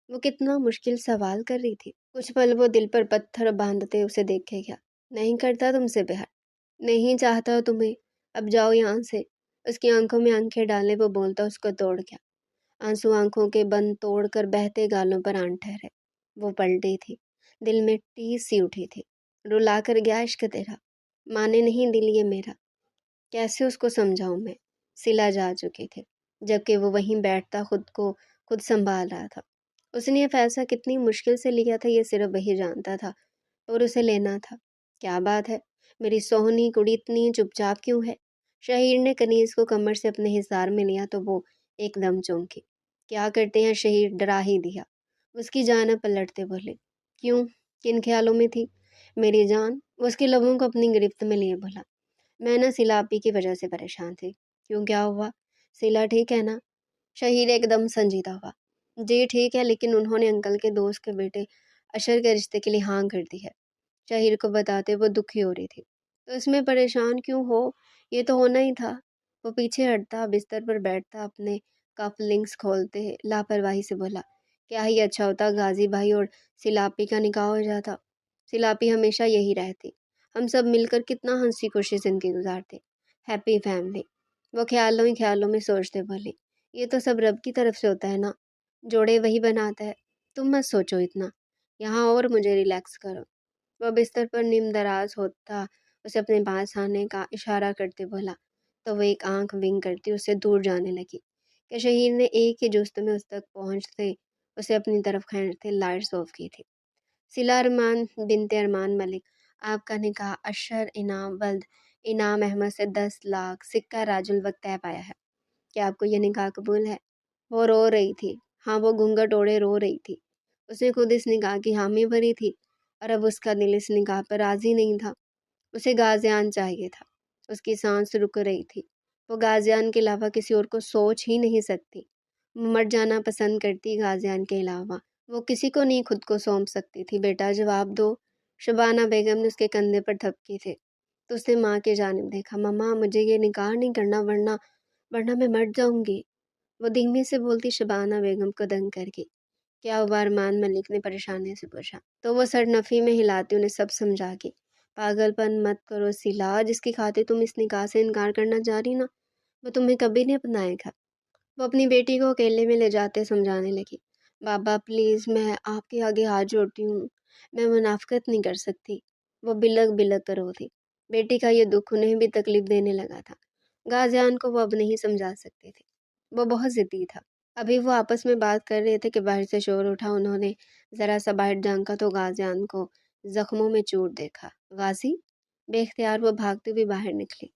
[SPEAKER 1] وہ کتنا مشکل سوال کر رہی تھی۔ کچھ پل وہ دل پر پتھر باندھتے اسے دیکھے گیا۔ نہیں کرتا تم سے پیار، نہیں چاہتا تمہیں، اب جاؤ یہاں سے۔ اس کی آنکھوں میں آنکھیں ڈالے وہ بولتا اس کو توڑ گیا۔ آنسو آنکھوں کے بند توڑ کر بہتے گالوں پر آن ٹھہرے۔ وہ پلٹی تھی، دل میں ٹیس سی اٹھی تھی۔ رلا کر گیا عشق تیرا، مانے نہیں دل یہ میرا۔ کیسے اس کو سمجھاؤں میں؟ سلا جا چکی تھی، جبکہ وہ وہیں بیٹھتا خود کو خود سنبھال رہا تھا۔ اس نے یہ فیصلہ کتنی مشکل سے لیا تھا یہ صرف وہی جانتا تھا، اور اسے لینا تھا۔ کیا بات ہے، میری سوہنی کڑی اتنی چپ چاپ کیوں ہے؟ شہیر نے کنیز کو کمر سے اپنے حصار میں لیا تو وہ ایک دم چونکی۔ کیا کرتے ہیں شہیر، ڈرا ہی دیا۔ اس کی جانب پلٹتے بولے۔ کیوں؟ کن خیالوں میں تھی میری جان؟ وہ اس کے لبوں کو اپنی گرفت میں لیے بولا۔ میں نہ سیلاپی کی وجہ سے پریشان تھی۔ کیوں، کیا ہوا؟ سیلا ٹھیک ہے نا؟ شہیر ایک دم سنجیدہ ہوا۔ جی ٹھیک ہے، لیکن انہوں نے انکل کے دوست کے بیٹے اشر کے رشتے کے لیے ہاں کر دی ہے۔ شہیر کو بتاتے وہ دکھی ہو رہی تھی۔ تو اس میں پریشان کیوں ہو، یہ تو ہونا ہی تھا۔ وہ پیچھے ہٹتا، بستر پر بیٹھتا، اپنے کف لنکس کھولتے لاپرواہی سے بولا۔ کیا ہی اچھا ہوتا غازی بھائی اور سیلاپی کا نکاح ہو جاتا، سیلاپی ہمیشہ یہی رہتی، ہم سب مل کر کتنا ہنسی خوشی زندگی گزارتے، ہیپی فیملی۔ وہ خیالوں ہی خیالوں میں سوچتے بولی۔ یہ تو سب رب کی طرف سے ہوتا ہے نا، جوڑے وہی بناتا ہے، تم مت سوچو اتنا، یہاں اور مجھے ریلیکس کرو۔ وہ بستر پر نیم دراز ہوتا اسے اپنے پاس آنے کا اشارہ کرتے بولا، تو وہ ایک آنکھ ونگ کرتی اس سے دور جانے لگی کہ شہیر نے ایک ہی جست میں اس تک پہنچتے اسے اپنی طرف کھینچتے لائٹس آف کی تھی۔ سلا ارمان بنت ارمان ملک آپ کا نکاح اشر انعام ولد انعام احمد سے 10 لاکھ سکہ راج الوقت طے پایا ہے۔ کیا آپ کو یہ نکاح قبول ہے؟ وہ رو رہی تھی۔ ہاں، وہ گھونگھٹ اوڑھے رو رہی تھی۔ اس نے خود اس نکاح کی حامی بھری تھی اور اب اس کا دل اس نکاح پر راضی نہیں تھا۔ اسے غازیان چاہیے تھا۔ اس کی سانس رک رہی تھی۔ وہ غازیان کے علاوہ کسی اور کو سوچ ہی نہیں سکتی۔ وہ مر جانا پسند کرتی غازیان کے علاوہ۔ وہ کسی کو نہیں خود کو سونپ سکتی تھی۔ بیٹا جواب دو، شبانہ بیگم نے اس کے کندھے پر تھپکی تھی تو اس نے ماں کی جانب دیکھا۔ ماما، مجھے یہ نکاح نہیں کرنا، ورنہ میں مر جاؤں گی۔ وہ دھیمے سے بولتی شبانہ بیگم کو دنگ کر گئی۔ کیا ہوا؟ ارمان ملک نے پریشانی سے پوچھا تو وہ سر نفی میں ہلاتی انہیں سب سمجھا گئی۔ پاگل پن مت کرو سلا، جس کی خاطر تم اس نکاح سے انکار کرنا چاہ رہی نا، وہ تمہیں کبھی نہیں اپنائے گا۔ وہ اپنی بیٹی کو اکیلے میں لے جاتے سمجھانے لگی۔ بابا پلیز، میں آپ کے آگے ہاتھ جوڑتی ہوں، میں منافقت نہیں کر سکتی۔ وہ بلک بلک کر رو تھی۔ بیٹی کا یہ دکھ انہیں بھی تکلیف دینے لگا تھا۔ غازیان کو وہ اب نہیں سمجھا سکتے تھے۔ وہ بہت ضدی تھا۔ ابھی وہ آپس میں بات کر رہے تھے کہ باہر سے شور اٹھا۔ انہوں نے ذرا سا باہر جھانکا تو غازیان کو زخموں میں چوٹ دیکھا۔ غازی؟ بے اختیار وہ بھاگتے ہوئے باہر نکلی۔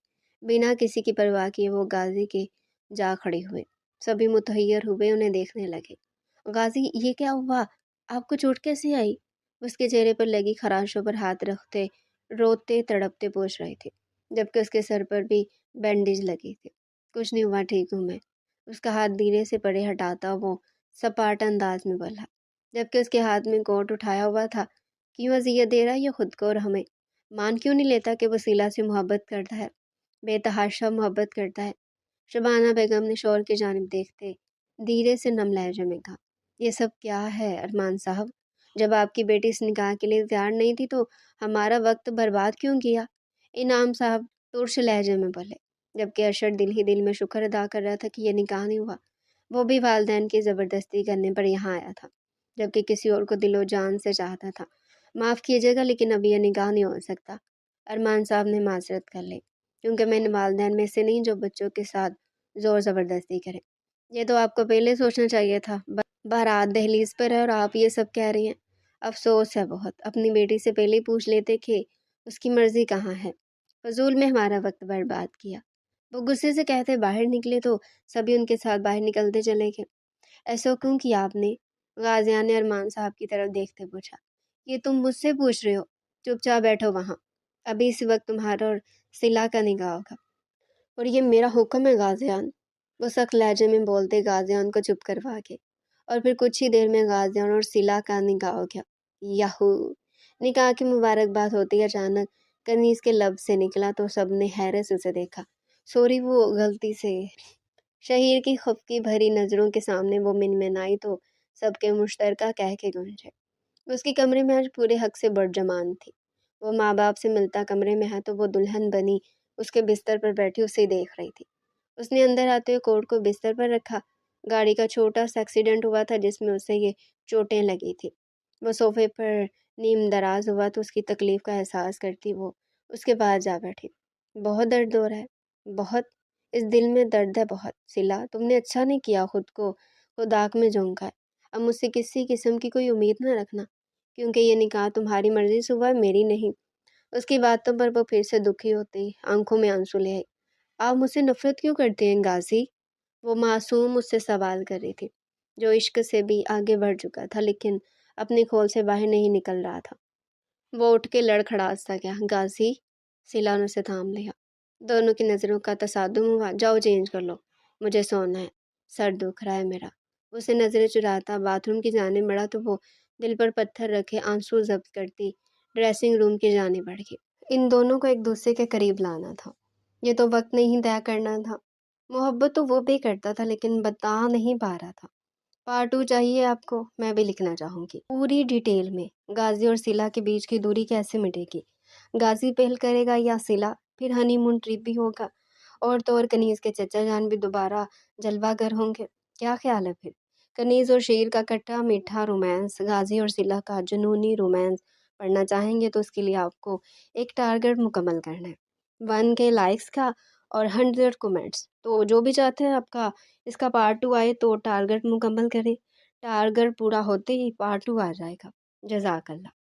[SPEAKER 1] بنا کسی کی پرواہ کیے وہ غازی کے جا کھڑے ہوئے۔ سبھی متحیر ہوئے انہیں دیکھنے لگے۔ غازی، یہ کیا ہوا؟ آپ کو چوٹ کیسے آئی؟ اس کے چہرے پر لگی خراشوں پر ہاتھ رکھتے روتے تڑپتے پوچھ رہے تھے، جبکہ اس کے سر پر بھی بینڈیج لگی تھی۔ کچھ نہیں ہوا، ٹھیک ہوں میں۔ اس کا ہاتھ دھیرے سے پڑے ہٹاتا وہ سپاٹ انداز میں بولا، جبکہ اس کے ہاتھ میں کوٹ اٹھایا ہوا تھا۔ کیوں اذیت دے رہا ہے یہ خود کو اور ہمیں؟ مان کیوں نہیں لیتا کہ وسیلہ سے محبت کرتا ہے، بے تحاشا محبت کرتا ہے؟ شبانہ بیگم نے شوہر کی جانب دیکھتے دھیرے سے نم لہجے میں کہا، یہ سب کیا ہے ارمان صاحب؟ جب آپ کی بیٹی اس نکاح کے لیے تیار نہیں تھی تو ہمارا وقت برباد کیوں کیا؟ انعام صاحب ترش لہجے میں بولے، جبکہ اشر دل ہی دل میں شکر ادا کر رہا تھا کہ یہ نکاح نہیں ہوا۔ وہ بھی والدین کی زبردستی کرنے پر یہاں آیا تھا، جبکہ کسی اور کو دل و جان سے چاہتا تھا۔ معاف کیجیے گا لیکن ابھی یہ نکاح نہیں ہو سکتا۔ ارمان صاحب نے معذرت کر لی، کیونکہ میں والدین میں سے نہیں جو بچوں کے ساتھ زور زبردستی کرے۔ یہ تو آپ کو پہلے سوچنا چاہیے تھا۔ بارات دہلیز پر ہے اور آپ یہ سب کہہ رہی ہیں۔ افسوس ہے بہت، اپنی بیٹی سے پہلے ہی پوچھ لیتے کہ اس کی مرضی کہاں ہے۔ فضول میں ہمارا وقت برباد کیا۔ وہ غصے سے کہتے باہر نکلے تو سبھی ان کے ساتھ باہر نکلتے چلے گئے۔ ایسا کیوں کیا آپ نے؟ غازیان نے ارمان صاحب کی طرف دیکھتے پوچھا۔ یہ تم مجھ سے پوچھ رہے ہو؟ چپ چاپ بیٹھو وہاں۔ ابھی اس وقت تمہارا اور سلا کا نکاح ہوگا اور یہ میرا حکم ہے غازیان، وہ سخت لہجے میں بولتے غازیان کو چپ کروا کے، اور پھر کچھ ہی دیر میں غازیان اور سلا کا نکاح ہو گیا۔ یاہو! نکاح کی مبارکباد ہوتی اچانک کنیز کے لب سے نکلا تو سب نے حیرت سے اسے دیکھا۔ سوری، وہ غلطی سے۔ شہیر کی خفقی بھری نظروں کے سامنے وہ منمنائی تو سب کے مشترکہ کہہ کے گونجے۔ اس کے کمرے میں آج پورے حق سے بڑھ جمان تھی۔ وہ ماں باپ سے ملتا کمرے میں ہے تو وہ دلہن بنی اس کے بستر پر بیٹھی اسے دیکھ رہی تھی۔ اس نے اندر آتے ہوئے کوٹ کو بستر پر رکھا۔ گاڑی کا چھوٹا سا ایکسیڈنٹ ہوا تھا جس میں اسے یہ چوٹیں لگی تھی۔ وہ صوفے پر نیم دراز ہوا تو اس کی تکلیف کا احساس کرتی وہ اس کے پاس جا بیٹھی۔ بہت درد ہو رہا ہے؟ بہت، اس دل میں درد ہے بہت۔ سلا، تم نے اچھا نہیں کیا خود کو خوداک میں جھونکا ہے۔ اب مجھ سے کسی قسم کی کوئی امید نہ رکھنا، کیونکہ یہ نکاح تمہاری مرضی سے ہوا ہے، میری نہیں۔ اس کی باتوں پر وہ پھر سے دکھی ہوتی آنکھوں میں آنسو لے آئی۔ آپ مجھ سے نفرت کیوں کرتے ہیں غازی؟ وہ معصوم مجھ سے سوال کر رہی تھی، جو عشق سے بھی آگے بڑھ چکا تھا لیکن اپنی کھول سے باہر نہیں نکل رہا تھا۔ وہ اٹھ کے لڑکھڑا سا گیا۔ غازی؟ سلا نے اسے تھام لیا۔ دونوں کی نظروں کا تصادم ہوا۔ جاؤ چینج کر لو، مجھے سونا ہے، سر دکھ رہا ہے میرا۔ اسے نظریں چراتا باتھ روم کی جانب بڑھا تو وہ دل پر پتھر رکھے آنسو ضبط کرتی ڈریسنگ روم کی جانب بڑھ گئی۔ ان دونوں کو ایک دوسرے کے قریب لانا تھا، یہ تو وقت نہیں طے کرنا تھا۔ محبت تو وہ بھی کرتا تھا لیکن بتا نہیں پا رہا تھا۔ پارٹ 2 چاہیے آپ کو؟ میں بھی لکھنا چاہوں گی پوری ڈیٹیل میں۔ غازی اور سلا کے بیچ کی دوری کیسے مٹے گی؟ غازی پہل کرے گا یا سلا؟ پھر ہنی مون ٹرپ بھی ہوگا، اور تو اور کنیز کے چچا جان بھی دوبارہ جلوہ گر ہوں گے۔ کیا خیال ہے پھر؟ کنیز اور شیر کا کٹا میٹھا رومانس، غازی اور سلا کا جنونی رومانس پڑھنا چاہیں گے تو اس کے لیے آپ کو ایک ٹارگٹ مکمل کرنا ہے، 1K لائکس کا اور 100 کومنٹس۔ تو جو بھی چاہتے ہیں آپ کا اس کا پارٹ 2 آئے تو ٹارگٹ مکمل کریں۔ ٹارگٹ پورا ہوتے ہی پارٹ 2 آ جائے گا۔ جزاک اللہ۔